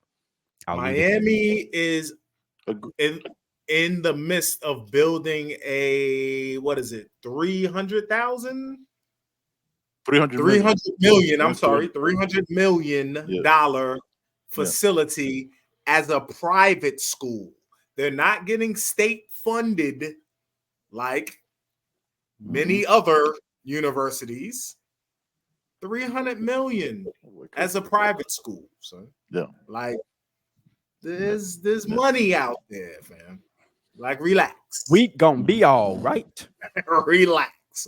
Miami is Ag- in the midst of building a 300,000? 300 300 million, I'm sorry, 300 $300 million facility as a private school. They're not getting state funded like many other universities. 300 million as a private school. So like there's money out there, fam. Like relax. We gonna be all right. Relax.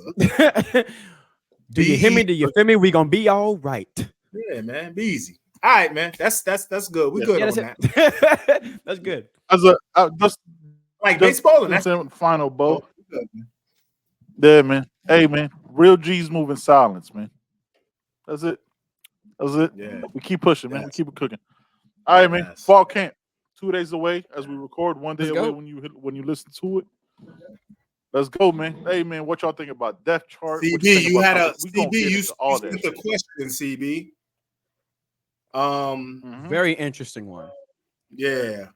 Do you hear me? Do you feel me? We gonna be all right. Yeah, man. Be easy. All right, man. That's good. We good on that. That's good. As a just like baseball and that's final bow. Yeah, man. Hey, man. Real G's moving silence, man. That's it. Yeah. We keep pushing, man. We keep it cooking. All right, man. Fall camp 2 days away as we record. 1 day away when you listen to it. Let's go, man. Hey, man, what y'all think about depth chart? CB, you had a CB. You sent the question, CB. Very interesting one. Yeah.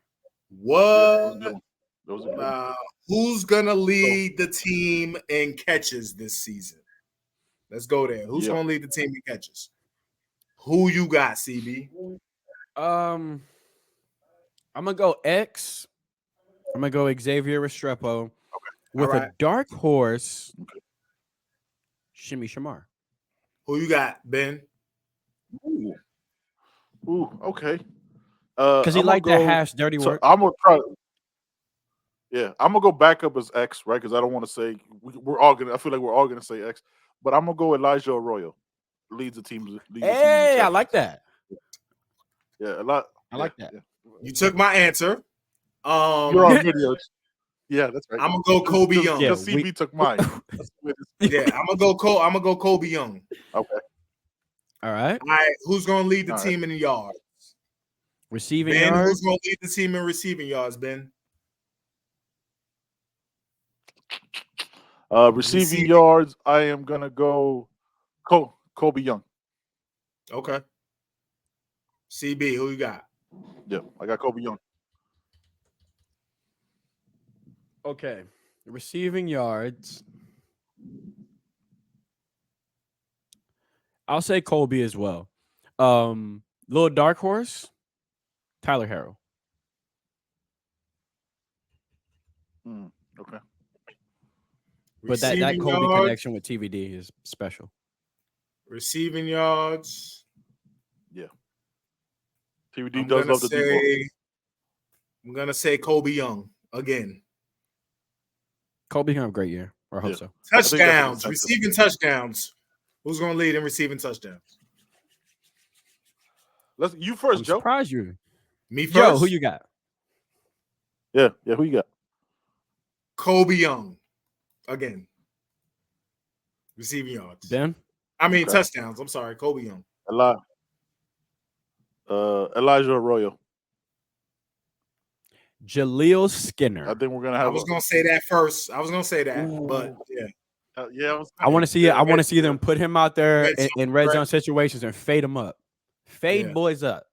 What? Who's gonna lead the team in catches this season? Let's go there. Who's gonna lead the team in catches? Who you got, CB? I'm gonna go X. I'm gonna go Xavier Restrepo with a dark horse. Shimmy Shamar. Who you got, Ben? Ooh, okay. Because he liked that hash dirty work. I'm gonna try. Yeah, I'm gonna go back up as X, right? Because I don't want to say we're all gonna. I feel like we're all gonna say X, but I'm gonna go Elijah Arroyo. Leads the team. Hey, I like that. Yeah, a lot. I like that. Yeah. You took my answer. You're on video. Yeah, that's right. I'm gonna go Kobe Young. Because CB took mine. Yeah, I'm gonna go Kobe Young. Okay. All right. All right. Who's gonna lead the team in the yards? Receiving Ben, yards. who's gonna lead the team in receiving yards, Ben? Receiving yards, I am gonna go Kobe Young. Okay. CB, who you got? Yeah, I got Kobe Young. Okay. Receiving yards. I'll say Colby as well. Little dark horse, Tyler Harrell. Okay. But that Colby connection with TVD is special. Receiving yards. Yeah. TVD does love the deep ball. I'm gonna say Kobe Young again. Kobe can have a great year, or I hope so. Touchdowns, receiving touchdowns. Who's gonna lead in receiving touchdowns? You first, Joe. Surprise you. Me first. Joe, who you got? Yeah, who you got? Kobe Young again. Receiving yards. Ben? Touchdowns. I'm sorry, Kobe Young. Elijah Arroyo. Jaleel Skinner. I think we're gonna have. I was gonna say that first. I was gonna say that, but yeah. I want to see it. I want to see them put him out there in red zone situations and fade him up. Fade boys up.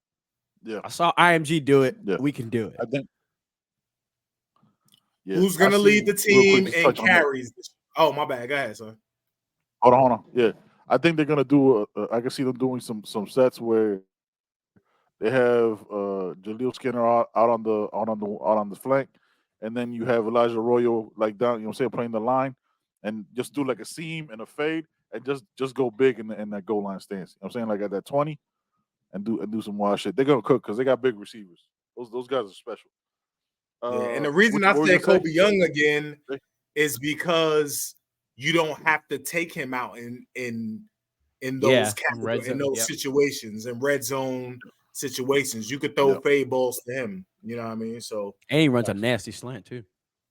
Yeah. I saw IMG do it. Yeah. We can do it. I think. Yeah. Who's gonna lead the team in carries? Oh, my bad. Go ahead, son. Hold on. Yeah, I think they're gonna do. I can see them doing some sets where they have Jaleel Skinner out on the flank, and then you have Elijah Arroyo like down. You know, say playing the line, and just do like a seam and a fade, and just go big in that goal line stance. You know what I'm saying, like at that 20, and do some wild shit. They're gonna cook because they got big receivers. Those guys are special. And the reason I say Kobe Young again is because you don't have to take him out in those situations, in red zone situations. You could throw fade balls to him. You know what I mean? So and he runs a nasty slant too.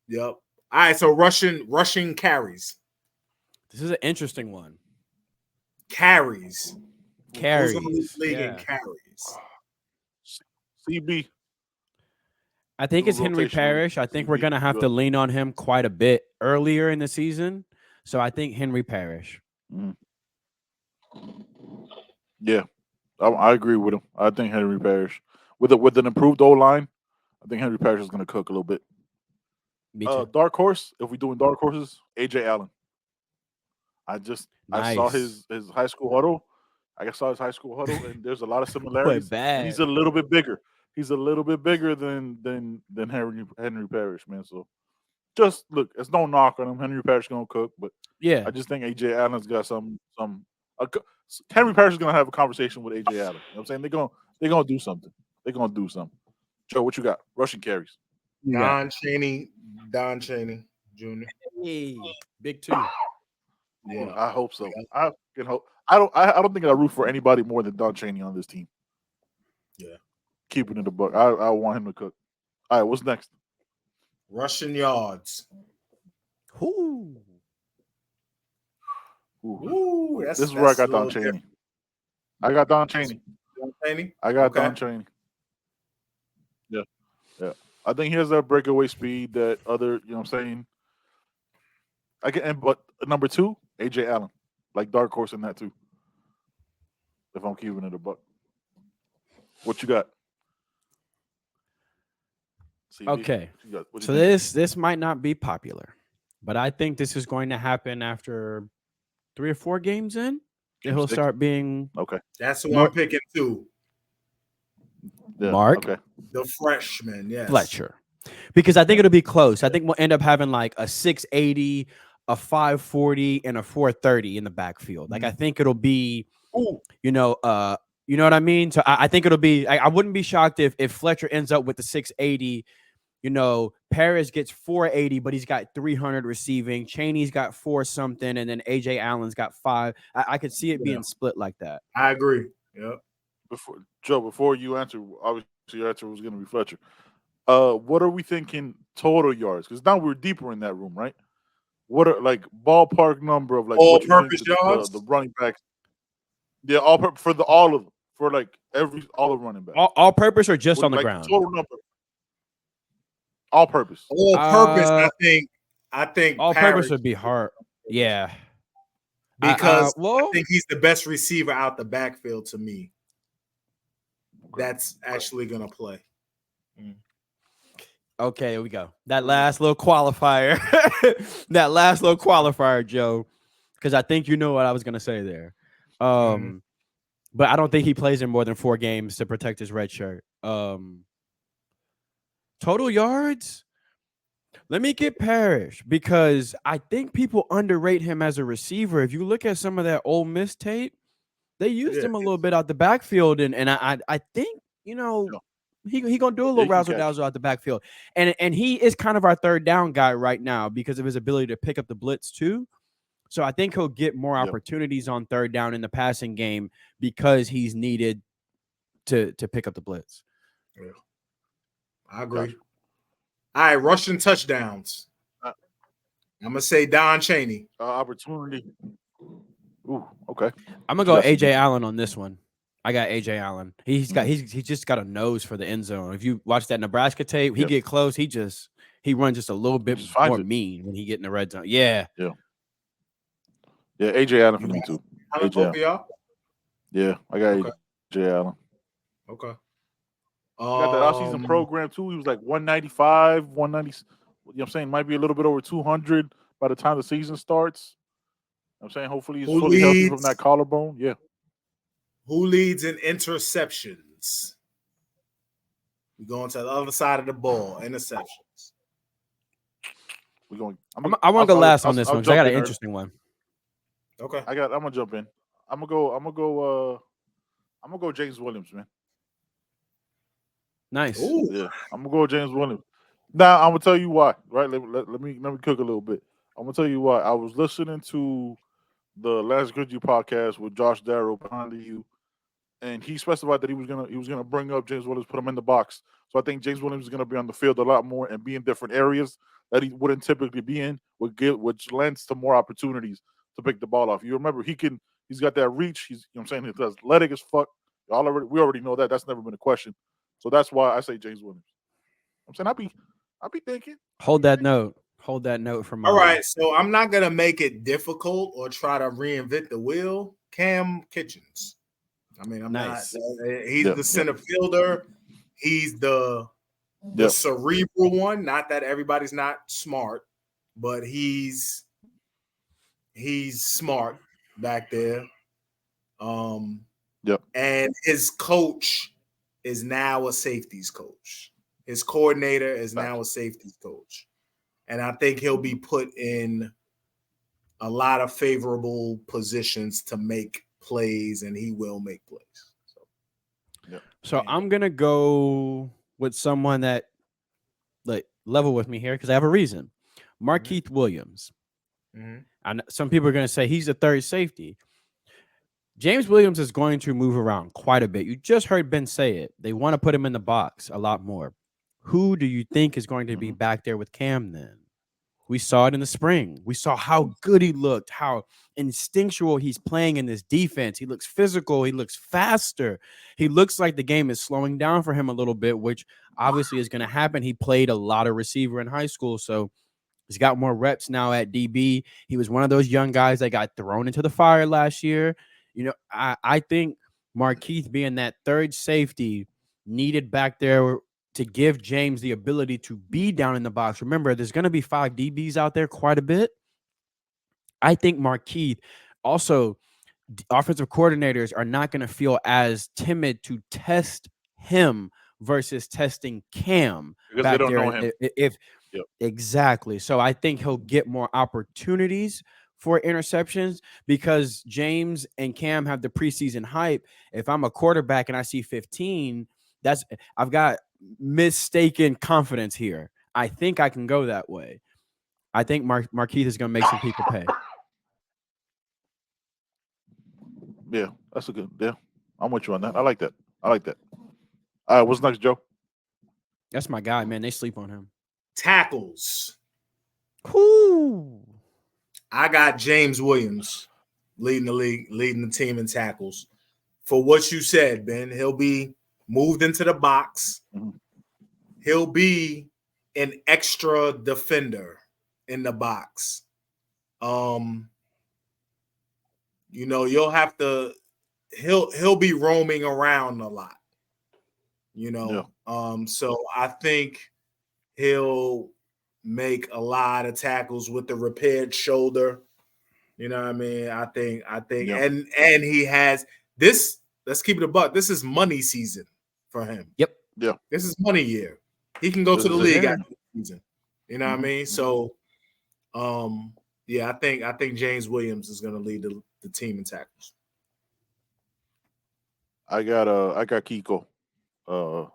Yep. All right. So rushing carries. This is an interesting one. Carries. Carries. Who's in the league in carries? CB. I think it's Henry Parrish. I think we're going to have to lean on him quite a bit earlier in the season. So I think Henry Parrish. Yeah, I agree with him. I think Henry Parrish. With an improved O-line, I think Henry Parrish is going to cook a little bit. Dark horse, if we're doing dark horses, A.J. Allen. I saw his high school huddle. And there's a lot of similarities. And he's a little bit bigger. He's a little bit bigger than Henry Parrish, man. So just look, it's no knock on him. Henry Parrish gonna cook, but yeah, I just think AJ Allen's got Henry Parrish is gonna have a conversation with AJ Allen. You know what I'm saying? They're gonna do something. They're gonna do something. Joe, what you got? Rushing carries. Don Chaney Jr. Hey, big two. Yeah, I hope so. I can hope. I don't think I root for anybody more than Don Chaney on this team. Yeah. Keeping it a buck. I want him to cook. All right, what's next? Rushing yards. Ooh. This is where I got Don Chaney. Different. I got Don Chaney. Don Chaney. Yeah. I think he has that breakaway speed that other, you know what I'm saying? But number 2, AJ Allen. Like dark horse in that too. If I'm keeping it a buck. What you got? CB? Okay. So this might not be popular, but I think this is going to happen after 3 or 4 games in. He'll start being okay. That's who I'm picking too. Yeah, Mark, okay. The freshman, yes. Fletcher, because I think it'll be close. I think we'll end up having like a 680, a 540, and a 430 in the backfield. Like I think it'll be, you know what I mean. So I think it'll be. I wouldn't be shocked if Fletcher ends up with the 680. You know, Paris gets 480, but he's got 300 receiving. Chaney's got 4 something, and then AJ Allen's got 5. I could see it being split like that. I agree. Yep. Before you answer, obviously your answer was going to be Fletcher. What are we thinking total yards? Because now we're deeper in that room, right? What are like ballpark number of like all-purpose yards? The running backs. Yeah, all-purpose for all of them. For like all the running backs. All purpose or just on the ground? Total number. All purpose. All purpose, I think all purpose would be hard. Yeah. Because I think he's the best receiver out the backfield to me. That's actually gonna play. Okay, here we go. That last little qualifier. Joe. Because I think you know what I was gonna say there. But I don't think he plays in more than 4 games to protect his red shirt. Total yards? Let me get Parrish because I think people underrate him as a receiver. If you look at some of that Ole Miss tape, they used him a little bit out the backfield, and I think, you know, he gonna do a little razzle-dazzle out the backfield. And he is kind of our third down guy right now because of his ability to pick up the blitz too. So I think he'll get more opportunities on third down in the passing game because he's needed to pick up the blitz. Yeah. I agree. Gotcha. All right, rushing touchdowns. I'm gonna say Don Chaney. Opportunity. Ooh, okay. I'm gonna go AJ Allen on this one. I got AJ Allen. He's just got a nose for the end zone. If you watch that Nebraska tape, he get close. He runs just a little bit more mean when he get in the red zone. Yeah. Yeah, AJ Allen for me too. Y'all? Yeah, I got AJ Allen. Okay. Got that off-season program too. He was like 195, 190. You know what I'm saying? Might be a little bit over 200 by the time the season starts. You know what I'm saying? Hopefully he's fully healthy from that collarbone. Yeah. Who leads in interceptions? We're going to the other side of the ball. Interceptions. We're going. I want to go last on this one because I got an interesting one. Okay. I'm gonna jump in. I'm gonna go I'm gonna go James Williams, man. Nice. Ooh. Yeah, I'm gonna go with James Williams. Now I'm gonna tell you why. Right? Let me cook a little bit. I'm gonna tell you why. I was listening to the Last Good You podcast with Josh Darrow behind the U, and he specified that he was gonna bring up James Williams, put him in the box. So I think James Williams is gonna be on the field a lot more and be in different areas that he wouldn't typically be in, which lends to more opportunities to pick the ball off. You remember he's got that reach. He's you know what I'm saying he's athletic as fuck. We already know that. That's never been a question. So that's why I say James Williams. I'm saying I'll be thinking. Hold that note. Hold that note for All mine. right, so I'm not gonna make it difficult or try to reinvent the wheel. Cam Kitchens. I mean, I'm Nice. not. He's the center fielder. He's the cerebral one. Not that everybody's not smart, but he's smart back there. And his coach is now a safeties coach. His coordinator is now a safeties coach. And I think he'll be put in a lot of favorable positions to make plays, and he will make plays. So I'm gonna go with someone that like level with me here because I have a reason. Markeith Williams. I know some people are gonna say he's the third safety. James Williams is going to move around quite a bit. You just heard Ben say it. They want to put him in the box a lot more. Who do you think is going to be back there with Cam then? We saw it in the spring. We saw how good he looked, how instinctual he's playing in this defense. He looks physical. He looks faster. He looks like the game is slowing down for him a little bit, which obviously is going to happen. He played a lot of receiver in high school, so he's got more reps now at DB. He was one of those young guys that got thrown into the fire last year. You know, I think Markeith being that third safety needed back there to give James the ability to be down in the box. Remember, there's going to be 5 DBs out there quite a bit. I think Markeith also, offensive coordinators are not going to feel as timid to test him versus testing Cam Because back they don't there. know him. Exactly. So I think he'll get more opportunities for interceptions because James and Cam have the preseason hype. If I'm a quarterback and I see 15, I've got mistaken confidence here. I think I can go that way. I think Markeith is going to make some people pay. Yeah, that's a good. Yeah, I'm with you on that. I like that. All right, what's next, Joe? That's my guy, man. They sleep on him. Tackles. Whoo. I got James Williams leading the league, leading the team in tackles. For what you said, Ben, he'll be moved into the box. He'll be an extra defender in the box. You know, you'll have to. He'll be roaming around a lot. You know, so I think he'll make a lot of tackles with the repaired shoulder. You know what I mean? I think, and he has this. Let's keep it a buck. This is money season for him. Yep. Yeah. This is money year. He can go to the league after the season. You know what I mean? So, yeah, I think James Williams is going to lead the team in tackles. I got Kiko. You know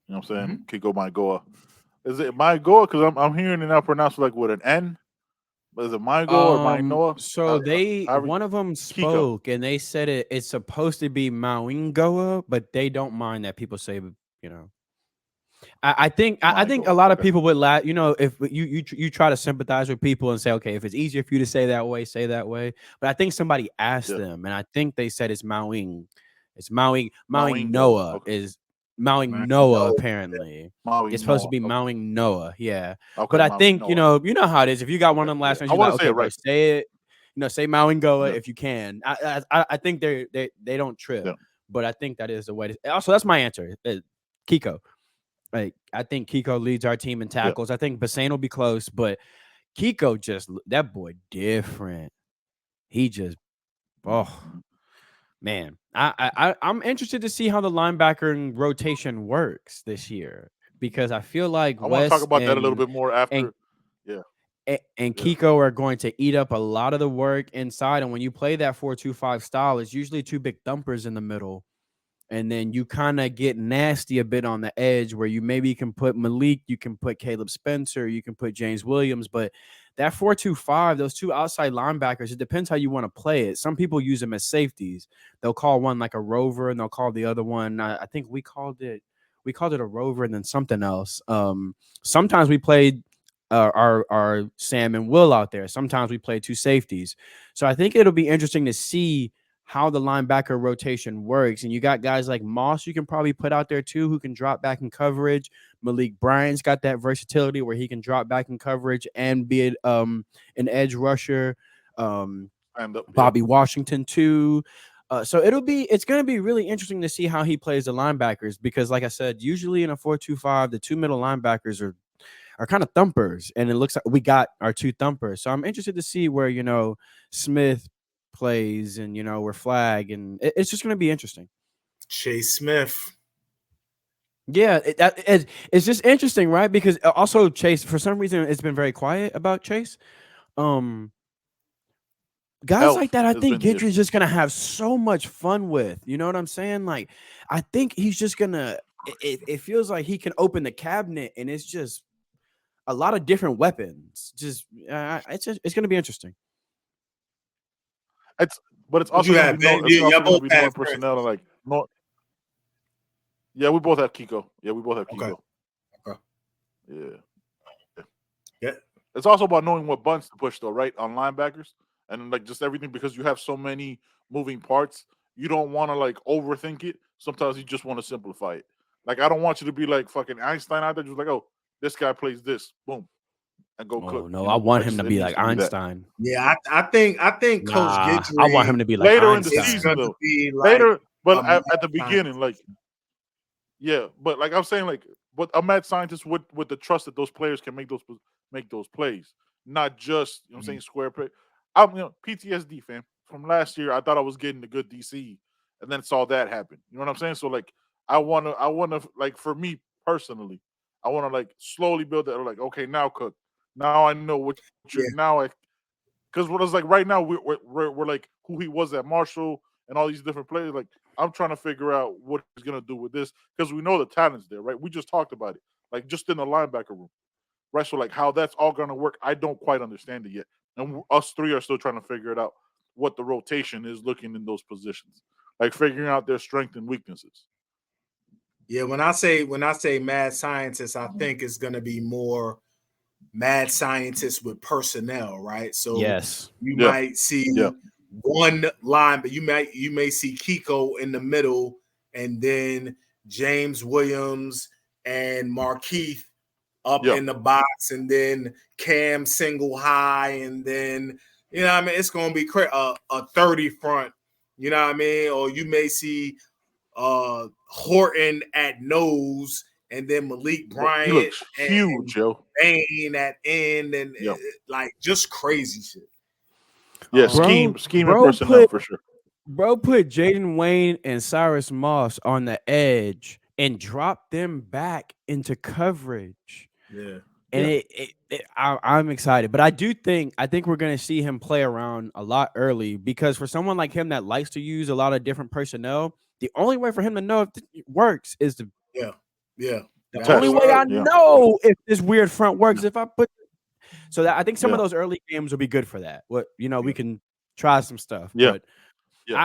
what I'm saying? Kiko Maigoa. Is it Maigoa? Because I'm hearing it now pronounced like with an N. But is it Maigoa or Mainoa? So one of them spoke and they said it's supposed to be Mawingoa, but they don't mind that people say, you know. I think a lot of people would if you try to sympathize with people and say, okay, if it's easier for you to say that way, say that way. But I think somebody asked them, and I think they said it's Mawing. It's Mawing Noah okay. is Mawing Noah apparently. It's supposed to be Mawing Noah, yeah. Okay, but I think you know how it is. If you got one of them last names, you like, okay, right. Say it. Say Mawing Goa if you can. I think they don't trip, but I think that is the way. Also, that's my answer. Kiko. Like I think Kiko leads our team in tackles. I think Bassane will be close, but Kiko that boy different. He just man. I'm interested to see how the linebacker rotation works this year because I feel like I want to talk about that a little bit more after. And Kiko are going to eat up a lot of the work inside. And when you play that 4-2-5 style, it's usually 2 big thumpers in the middle. And then you kind of get nasty a bit on the edge where you maybe can put Malik, you can put Caleb Spencer, you can put James Williams. But that 4-2-5, those two outside linebackers, it depends how you want to play it. Some people use them as safeties. They'll call one like a rover and they'll call the other one. I think we called it a rover and then something else. Sometimes we played our Sam and Will out there. Sometimes we play two safeties. So I think it'll be interesting to see how the linebacker rotation works. And you got guys like Moss you can probably put out there too, who can drop back in coverage. Malik Bryant's got that versatility where he can drop back in coverage and be an edge rusher. Bobby Washington too. So it's going to be really interesting to see how he plays the linebackers, because like I said, usually in a 4-2-5, the two middle linebackers are kind of thumpers, and it looks like we got our two thumpers. So I'm interested to see where, Smith plays and, where Flag, and it's just going to be interesting. Chase Smith. Yeah, it's just interesting, right? Because also Chase, for some reason, it's been very quiet about Chase. Guys like that, I think Gidry's just going to have so much fun with. You know what I'm saying? Like, I think he's just going to – it feels like he can open the cabinet, and it's just a lot of different weapons. Just it's going to be interesting. But it's also going to be more personnel. Like, more. Yeah, we both have Kiko. Okay. Yeah. It's also about knowing what buttons to push, though, right? On linebackers. And like just everything, because you have so many moving parts, you don't want to like overthink it. Sometimes you just want to simplify it. Like, I don't want you to be like fucking Einstein out there, just like, oh, this guy plays this, boom, and go cook. No, I want him to be like Einstein. Yeah, I think Coach Gidry. I want him to be like later Einstein. in the season, though. Later, but at the beginning, like, yeah, but like I'm saying, like, but a mad scientist with the trust that those players can make those plays, not just I'm saying square play. I'm PTSD, fam. From last year, I thought I was getting a good DC, and then saw that happen. You know what I'm saying? So like, I wanna like, for me personally, I wanna like slowly build that. Like, okay, now Cook. Now I know what you're now. Because what it's like right now, we're like who he was at Marshall and all these different players. Like, I'm trying to figure out what he's gonna do with this, because we know the talent's there, right? We just talked about it, like just in the linebacker room, right? So like how that's all gonna work, I don't quite understand it yet. And us three are still trying to figure it out, what the rotation is looking in those positions, like figuring out their strengths and weaknesses. Yeah, when I say mad scientist, I think it's going to be more mad scientists with personnel, right? So yes, you might see one line, but you may see Kiko in the middle, and then James Williams and Markeith up in the box, and then Cam single high, and then it's gonna be a 30 front, you know what I mean? Or you may see Horton at nose, and then Malik Bryant, he looks huge, yo. Bain at end, and like just crazy shit. Yeah, scheme and personnel for sure. Bro put Jaden Wayne and Cyrus Moss on the edge and dropped them back into coverage. Yeah. And I'm excited, but I think we're going to see him play around a lot early, because for someone like him that likes to use a lot of different personnel, the only way for him to know if it works is to the only way I know if this weird front works if I put. So that I think some of those early games will be good for that. We can try some stuff. Yeah. But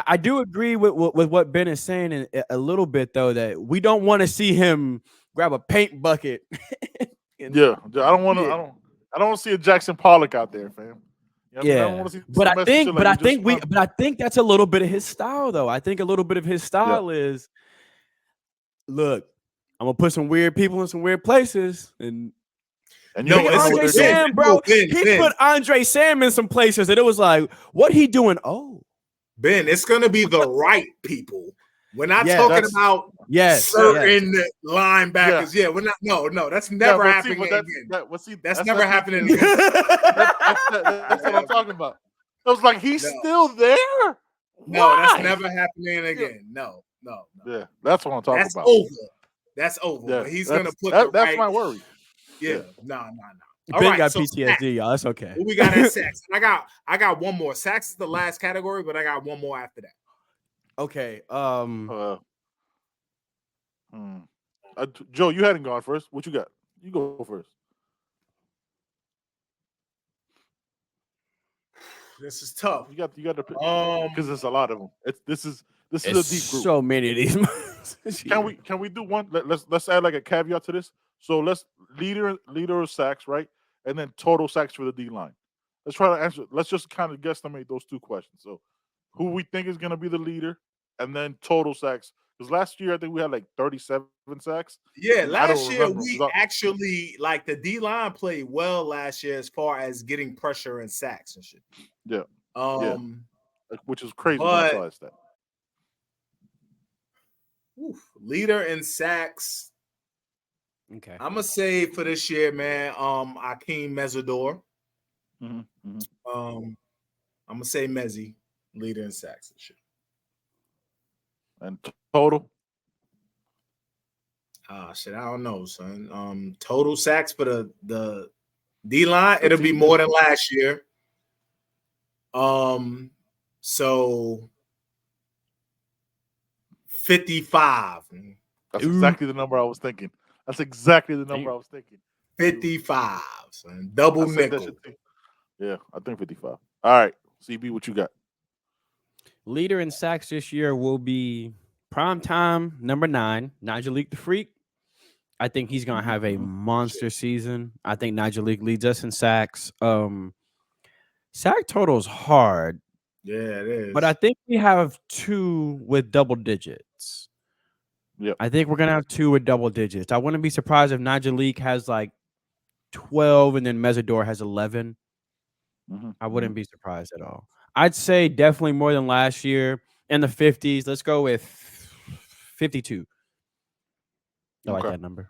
I do agree with what Ben is saying a little bit, though, that we don't want to see him grab a paint bucket. I don't want to. I don't see a Jackson Pollock out there, fam. I think that's a little bit of his style, though. I think a little bit of his style is, look, I'm gonna put some weird people in some weird places, and Andre Sam, bro. He put Andre Sam in some places, and it was like, what he doing? Oh, Ben, it's gonna be the right people. We're not talking about certain linebackers. Yeah, we're not. No, that's never happening again. That's never happening again. That's what I'm talking about. I was like, he's still there? No, that's never happening again. No. Yeah, that's what I'm talking about. That's over. Yeah, but he's gonna put that's my worry. Yeah. No. Ben got PTSD, y'all. That's okay. We got at sacks. I got one more. Sacks is the last category, but I got one more after that. Okay. Joe, you hadn't gone first. What you got? You go first. This is tough. You got the because there's a lot of them. This is a deep group. So many of these. Can we do one? Let's add like a caveat to this. So let's leader of sacks, right? And then total sacks for the D line. Let's try to answer. Let's just kind of guesstimate those two questions. So who we think is going to be the leader, and then total sacks. Because last year I think we had like 37 sacks. Yeah, last year we actually like the D line played well last year as far as getting pressure and sacks and shit. Yeah. Yeah. Which is crazy. But, leader in sacks. Okay. I'm gonna say for this year, man, Akeem Mesidor. I'm gonna say Mezzi, leader in sacks and shit. And total? Shit, I don't know, son. Total sacks for the D line, it'll be more than last year. So 55. That's exactly the number I was thinking. 55, son. Double nickel. Yeah, I think 55. All right, CB, what you got? Leader in sacks this year will be primetime number 9, Nigel the Freak. I think he's gonna have a monster season. I think Nigel leads us in sacks. Sack total is hard. Yeah, it is. But I think we have 2 with double digits. Yep. I think we're gonna have 2 with double digits. I wouldn't be surprised if Nigel has like 12 and then Mesidor has 11. I wouldn't be surprised at all. I'd say definitely more than last year in the 50s. Let's go with 52. I like that number.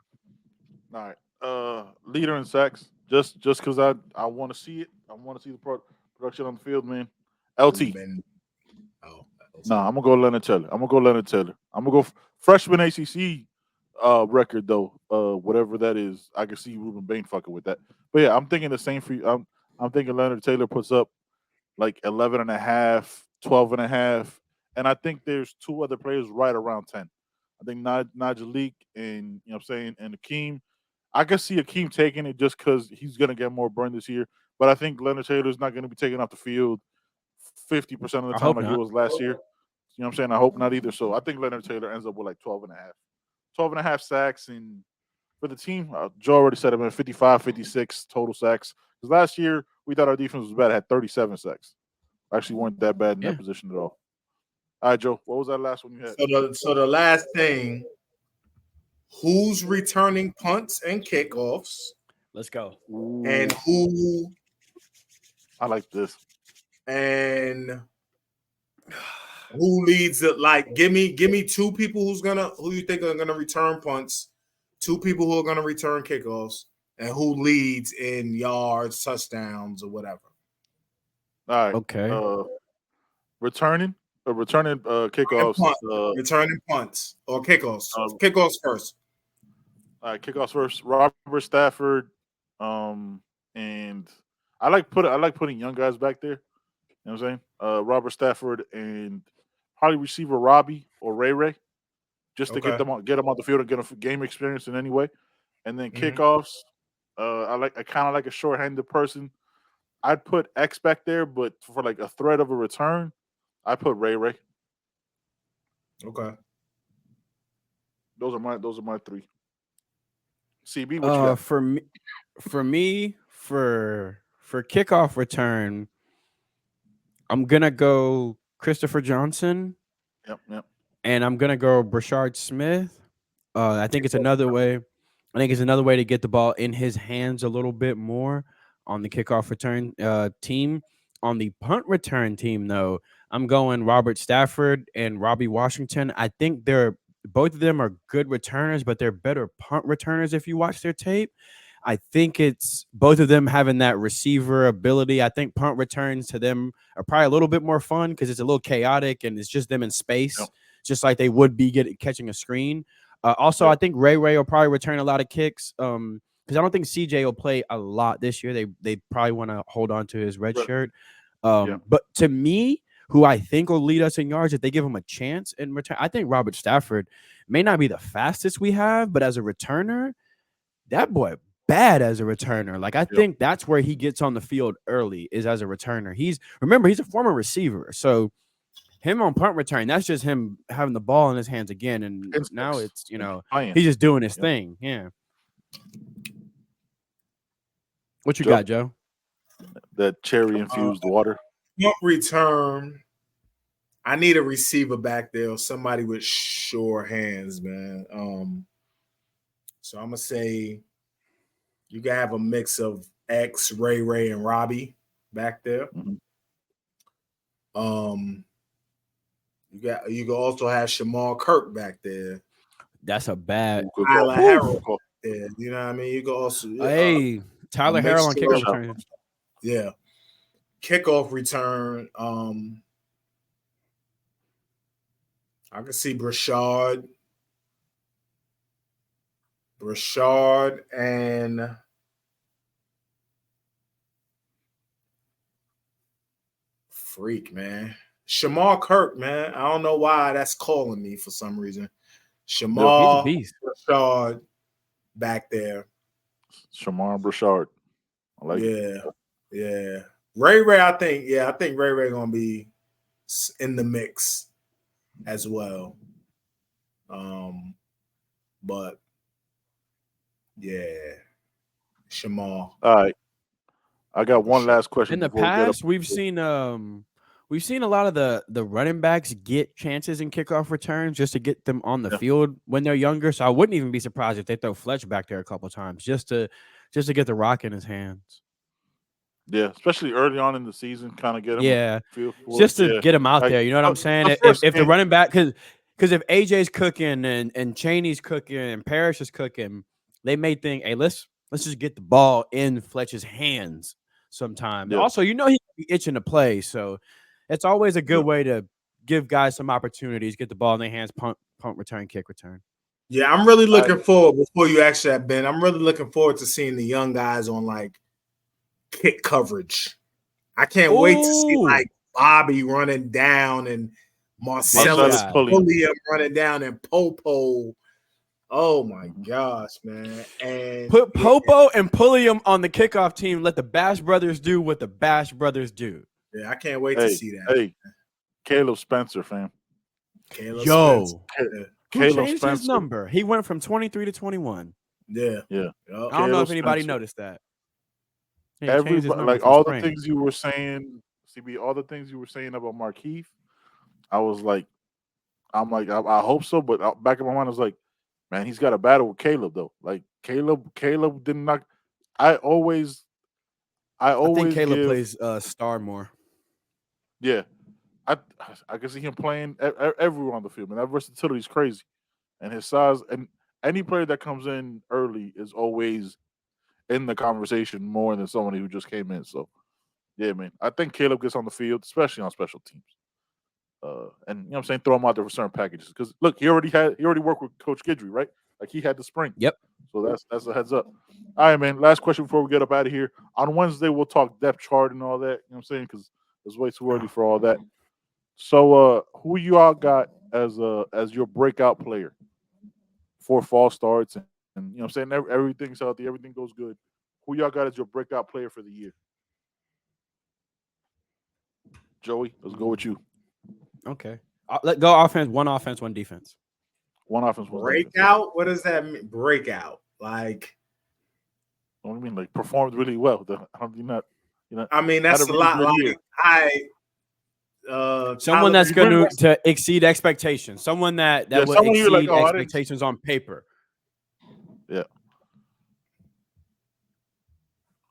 All right. Leader in sacks. Just because I want to see it. I want to see the production on the field, man. LT. Nah, I'm gonna go Leonard Taylor. I'm gonna go freshman ACC record though. Whatever that is, I can see Ruben Bain fucking with that. But yeah, I'm thinking the same for you. I'm thinking Leonard Taylor puts up like 11 and a half, 12 and a half, and I think there's 2 other players right around 10. I think Nigel Leak and you know what I'm saying, and Akeem. I can see Akeem taking it just because he's gonna get more burn this year. But I think Leonard Taylor's not gonna be taken off the field 50% of the time like he was last year. You know what I'm saying? I hope not either. So I think Leonard Taylor ends up with like 12 and a half. 12 and a half sacks. And for the team, Joe already said it, man, 55, 56 total sacks. Because last year, we thought our defense was bad. It had 37 sacks. Actually weren't that bad in that position at all. All right, Joe, what was that last one you had? So the last thing, who's returning punts and kickoffs? Let's go. And who? I like this. And who leads it? Like, give me 2 people who you think are gonna return punts, 2 people who are gonna return kickoffs, and who leads in yards, touchdowns, or whatever. All right. Okay. Returning kickoffs. Returning punts or kickoffs. Kickoffs first. All right, kickoffs first. Robert Stafford. And I like putting young guys back there. You know what I'm saying? Robert Stafford and probably receiver Robbie or Ray, just to get them on the field and get a game experience in any way. And then kickoffs, I kind of like a short-handed person. I'd put X back there, but for like a threat of a return, I put Ray. Okay. Those are my 3. CB, what you got? For kickoff return, I'm gonna go Christopher Johnson. Yep. And I'm gonna go Brashard Smith. I think it's another way. I think it's another way to get the ball in his hands a little bit more on the kickoff return team. On the punt return team, though, I'm going Robert Stafford and Robbie Washington. I think both of them are good returners, but they're better punt returners if you watch their tape. I think it's both of them having that receiver ability. I think punt returns to them are probably a little bit more fun because it's a little chaotic and it's just them in space, just like they would be catching a screen. I think Ray will probably return a lot of kicks because I don't think CJ will play a lot this year. They probably want to hold on to his red shirt. But to me, who I think will lead us in yards if they give him a chance in return. I think Robert Stafford may not be the fastest we have, but as a returner, that boy bad as a returner. Like, I think that's where he gets on the field early, is as a returner. He's a former receiver. So him on punt return, that's just him having the ball in his hands again. And now it's, he's just doing his thing. Yeah. What you got, Joe? That cherry infused water. Punt return. I need a receiver back there or somebody with sure hands, man. So I'm gonna say you can have a mix of X, Ray, and Robbie back there. Mm-hmm. You can also have Shamar Kirk back there. That's a bad Tyler Harrell. Yeah, you know what I mean? You can also Tyler Harrell on kickoff return. Yeah. Kickoff return. I can see Brashard and freak, man. Shamar Kirk, man. I don't know why that's calling me for some reason. Shamar Brashard back there. Shamar Brashard. I like it. Yeah. Ray, I think Ray gonna be in the mix as well. But yeah, Shamar. All right. I got one last question. In the past, we've seen a lot of the running backs get chances in kickoff returns just to get them on the field when they're younger. So I wouldn't even be surprised if they throw Fletch back there a couple of times just to get the rock in his hands. Yeah, especially early on in the season, kind of get him. Just to get him out there. You know what I'm saying? If the running back, because if AJ's cooking and Chaney's cooking and Parrish is cooking, they may think, hey, let's just get the ball in Fletch's hands sometime. Yeah. Also, he can be itching to play, so it's always a good way to give guys some opportunities, get the ball in their hands, punt return, kick return. Yeah, I'm really looking forward, before you ask that, Ben, I'm really looking forward to seeing the young guys on, like, kick coverage. I can't wait to see, like, Bobby running down and Marcellus Pulliam running down and Popo. Oh, my gosh, man. And put Popo and Pulliam on the kickoff team. Let the Bash Brothers do what the Bash Brothers do. Yeah, I can't wait to see that. Hey, Caleb Spencer, fam. Caleb Spencer. Changed his number. He went from 23 to 21. Yeah. I don't know if anybody noticed that. Everybody, like all the things you were saying, CB, all the things you were saying about Markeith, I hope so, but back in my mind, I was like, man, he's got a battle with Caleb though. Like Caleb did not. I think Caleb plays star more. Yeah, I can see him playing everywhere on the field, man. That versatility is crazy, and his size. And any player that comes in early is always in the conversation more than somebody who just came in. So, yeah, man, I think Caleb gets on the field, especially on special teams. And you know what I'm saying, throw him out there for certain packages. Because look, he already worked with Coach Guidry, right? Like he had the spring. Yep. So that's a heads up. All right, man. Last question before we get up out of here. On Wednesday, we'll talk depth chart and all that. You know what I'm saying? Because it's way too early for all that. So who you all got as your breakout player for fall starts and you know what I'm saying, everything's healthy, everything goes good. Who y'all got as your breakout player for the year? Joey, let's go with you. Okay. Let go offense, one defense. One offense, one breakout? Defense. What does that mean? Breakout. Like, what do you mean? Like performed really well. I mean, that's a lot. Like someone that's going to exceed expectations. Someone that will exceed expectations on paper. Yeah.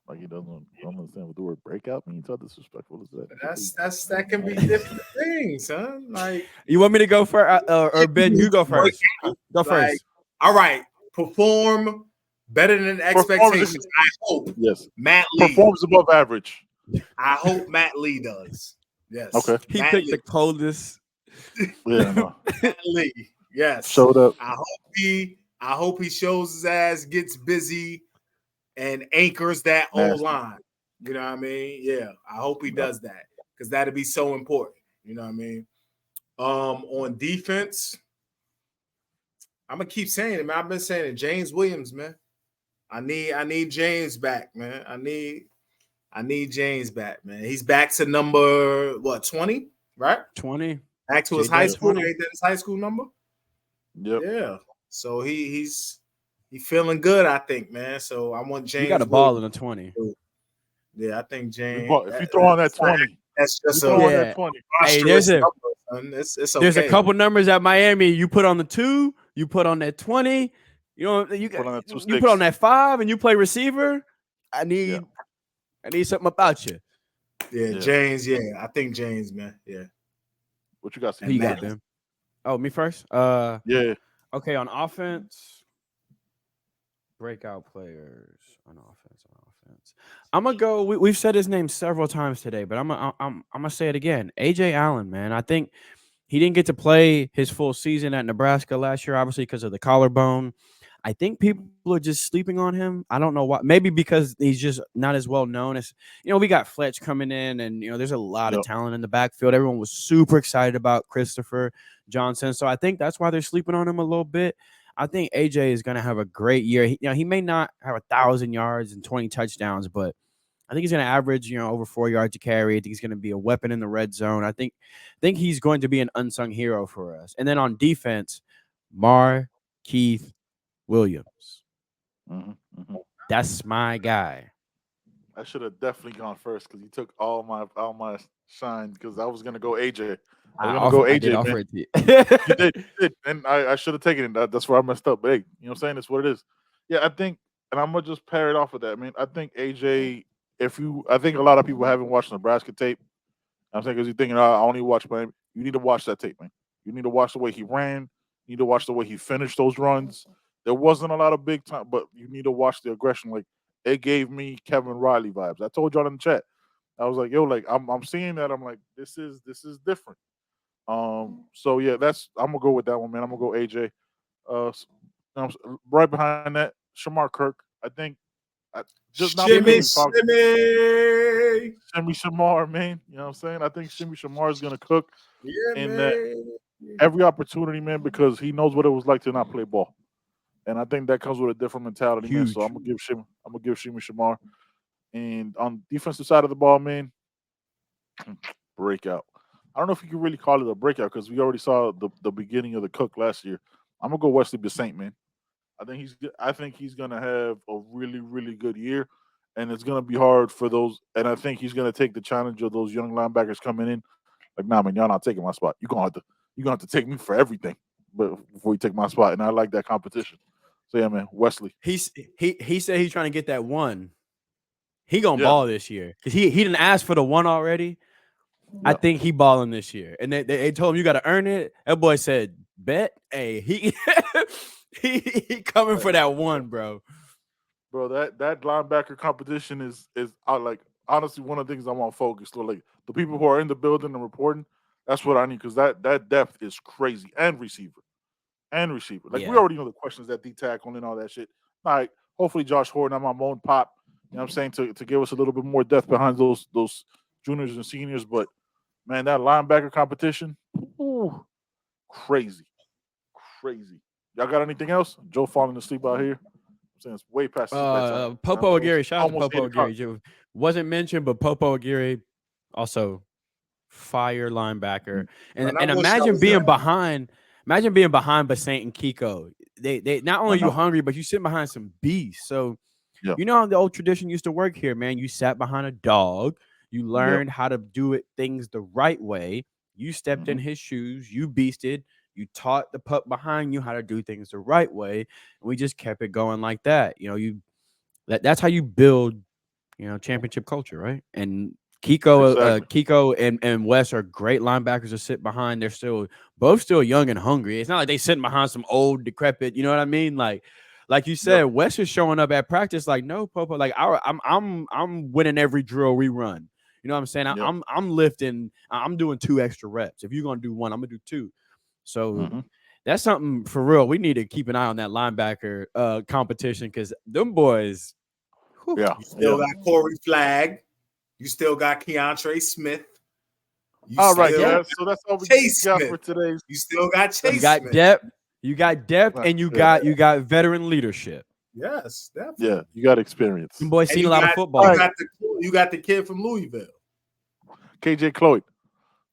Like he don't understand what the word breakout means. How disrespectful is that? That can be different things, huh? Like, you want me to go first, or Ben? You go first. Go first. All right. Perform better than expectations. I hope. Yes. Matt Lee performs above average. I hope Matt Lee does. Yes. Okay. He picked the coldest. Yeah. No. Matt Lee. Yes. Showed up. I hope he shows his ass, gets busy, and anchors that whole line. You know what I mean? Yeah. I hope he does that because that'd be so important. You know what I mean? On defense, I'm gonna keep saying it, man. I've been saying it. James Williams, man. I need James back, man. I need James back, man. He's back to number 20, right? 20. Back to his JJ high school. 20. Ain't that his high school number? Yep. Yeah. So he's feeling good, I think, man. So I want James. You got a ball in a 20. Yeah, I think James. If you throw on that 20, that's just throw on Yeah. that 20. Hey, there's a number, it's okay. there's a couple numbers at Miami. You put on the 2, you put on that 20. You know, you Put on that two you sticks. put on that 5, and you play receiver. I need something about you. Yeah, James. Yeah, I think James, man. Yeah. What you got? Who you got, Ben? Oh, me first. Yeah. Okay, on offense, breakout players on offense. I'm gonna go. We've said his name several times today, but I'm gonna say it again. AJ Allen, man. I think he didn't get to play his full season at Nebraska last year, obviously because of the collarbone. I think people are just sleeping on him. I don't know why. Maybe because he's just not as well known as, we got Fletch coming in, and there's a lot of talent in the backfield. Everyone was super excited about Christopher Johnson, so I think that's why they're sleeping on him a little bit. I think AJ is going to have a great year. He may not have 1,000 yards and 20 touchdowns, but I think he's going to average, over 4 yards a carry. I think he's going to be a weapon in the red zone. I think he's going to be an unsung hero for us. And then on defense, Keith Williams. That's my guy. I should have definitely gone first because you took all my shine because I was gonna go AJ. I was gonna go AJ. Offer it to you. You did, and I should have taken it. That's where I messed up. But hey, you know what I'm saying? It's what it is. Yeah, I think, and I'm gonna just pair it off with that. I mean, I think AJ. I think a lot of people haven't watched Nebraska tape. I'm saying because you're thinking, I only watch Miami. You need to watch that tape, man. You need to watch the way he ran. You need to watch the way he finished those runs. There wasn't a lot of big time, but you need to watch the aggression. Like, it gave me Kevin Riley vibes. I told y'all in the chat. I was like, yo, like I'm seeing that. I'm like, this is different. So yeah, I'm gonna go with that one, man. I'm gonna go AJ. Right behind that, Shamar Kirk. I think just not Shimmy Shamar, man. You know what I'm saying? I think Shimmy Shamar is gonna cook in man. every opportunity, man, because he knows what it was like to not play ball. And I think that comes with a different mentality, man. So I'm gonna give Shimmy Shamar. And on the defensive side of the ball, man, breakout. I don't know if you can really call it a breakout because we already saw the beginning of the cook last year. I'm gonna go Wesley Bissaint, man. I think he's gonna have a really, really good year, and it's gonna be hard for those. And I think he's gonna take the challenge of those young linebackers coming in. Like, nah, man, y'all not taking my spot. You're gonna have to take me for everything, but before you take my spot. And I like that competition. So yeah, man, Wesley. He said he's trying to get that one. He gonna ball this year because he didn't ask for the one already. Yeah. I think he balling this year, and they told him you got to earn it. That boy said, "Bet, hey, he coming for that one, bro." Bro, that linebacker competition is like honestly one of the things I want focused on. Like the people who are in the building and reporting, that's what I need because that depth is crazy and receiver. Like we already know the questions that D tackle and all that shit. All right, hopefully Josh Horton, I'm on Moan Pop. You know what I'm saying, to give us a little bit more depth behind those juniors and seniors. But man, that linebacker competition, crazy. Y'all got anything else? Joe falling asleep out here. I'm saying it's way past his bedtime. Popo Aguirre, shout out to Popo Aguirre. Wasn't mentioned, but Popo Aguirre also fire linebacker. And imagine being behind. Imagine being behind Bissaint and Kiko. They not only you hungry, but you sit behind some beasts. So you know how the old tradition used to work here, man. You sat behind a dog. You learned how to do things the right way. You stepped in his shoes. You beasted. You taught the pup behind you how to do things the right way. And we just kept it going like that. That's how you build, championship culture, right? And Kiko and Wes are great linebackers to sit behind. They're both still young and hungry. It's not like they sitting behind some old decrepit. You know what I mean? Like you said, Wes is showing up at practice. Like, no, Popo. Like I'm winning every drill we run. You know what I'm saying? I'm lifting. I'm doing 2 extra reps. If you're gonna do 1, I'm gonna do 2. So that's something for real. We need to keep an eye on that linebacker competition because them boys. You still got Corey Flagg. You still got Keontre Smith. All right, still guys. So that's all we Chase got Smith. for today's. You still got Chase You got Smith. depth, and you Yeah. got veteran leadership. Yes, definitely. Yeah, you got experience. Them boys And seen you a lot of got- football. You got the kid from Louisville. KJ Cloyd,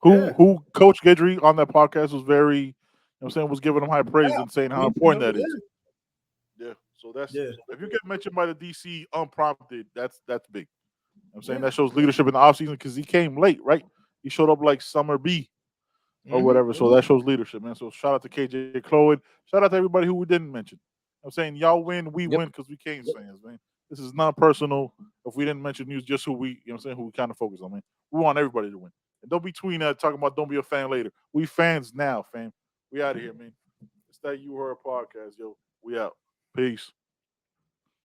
who Coach Guidry on that podcast was very, you know what I'm saying, was giving him high praise and saying how important that is. Yeah. So that's if you get mentioned by the DC unprompted, that's big. You know what I'm saying that shows leadership in the offseason because he came late, right? He showed up like summer B or whatever. So that shows leadership, man. So shout out to KJ Cloyd. Shout out to everybody who we didn't mention. You know what I'm saying y'all win, we win because we Canes fans, man. This is not personal. If we didn't mention news, just who we, you know what I'm saying, who we kind of focus on, man. We want everybody to win. And don't be tweeting that talking about don't be a fan later. We fans now, fam. We out of here, man. It's that You Heard podcast, yo. We out. Peace.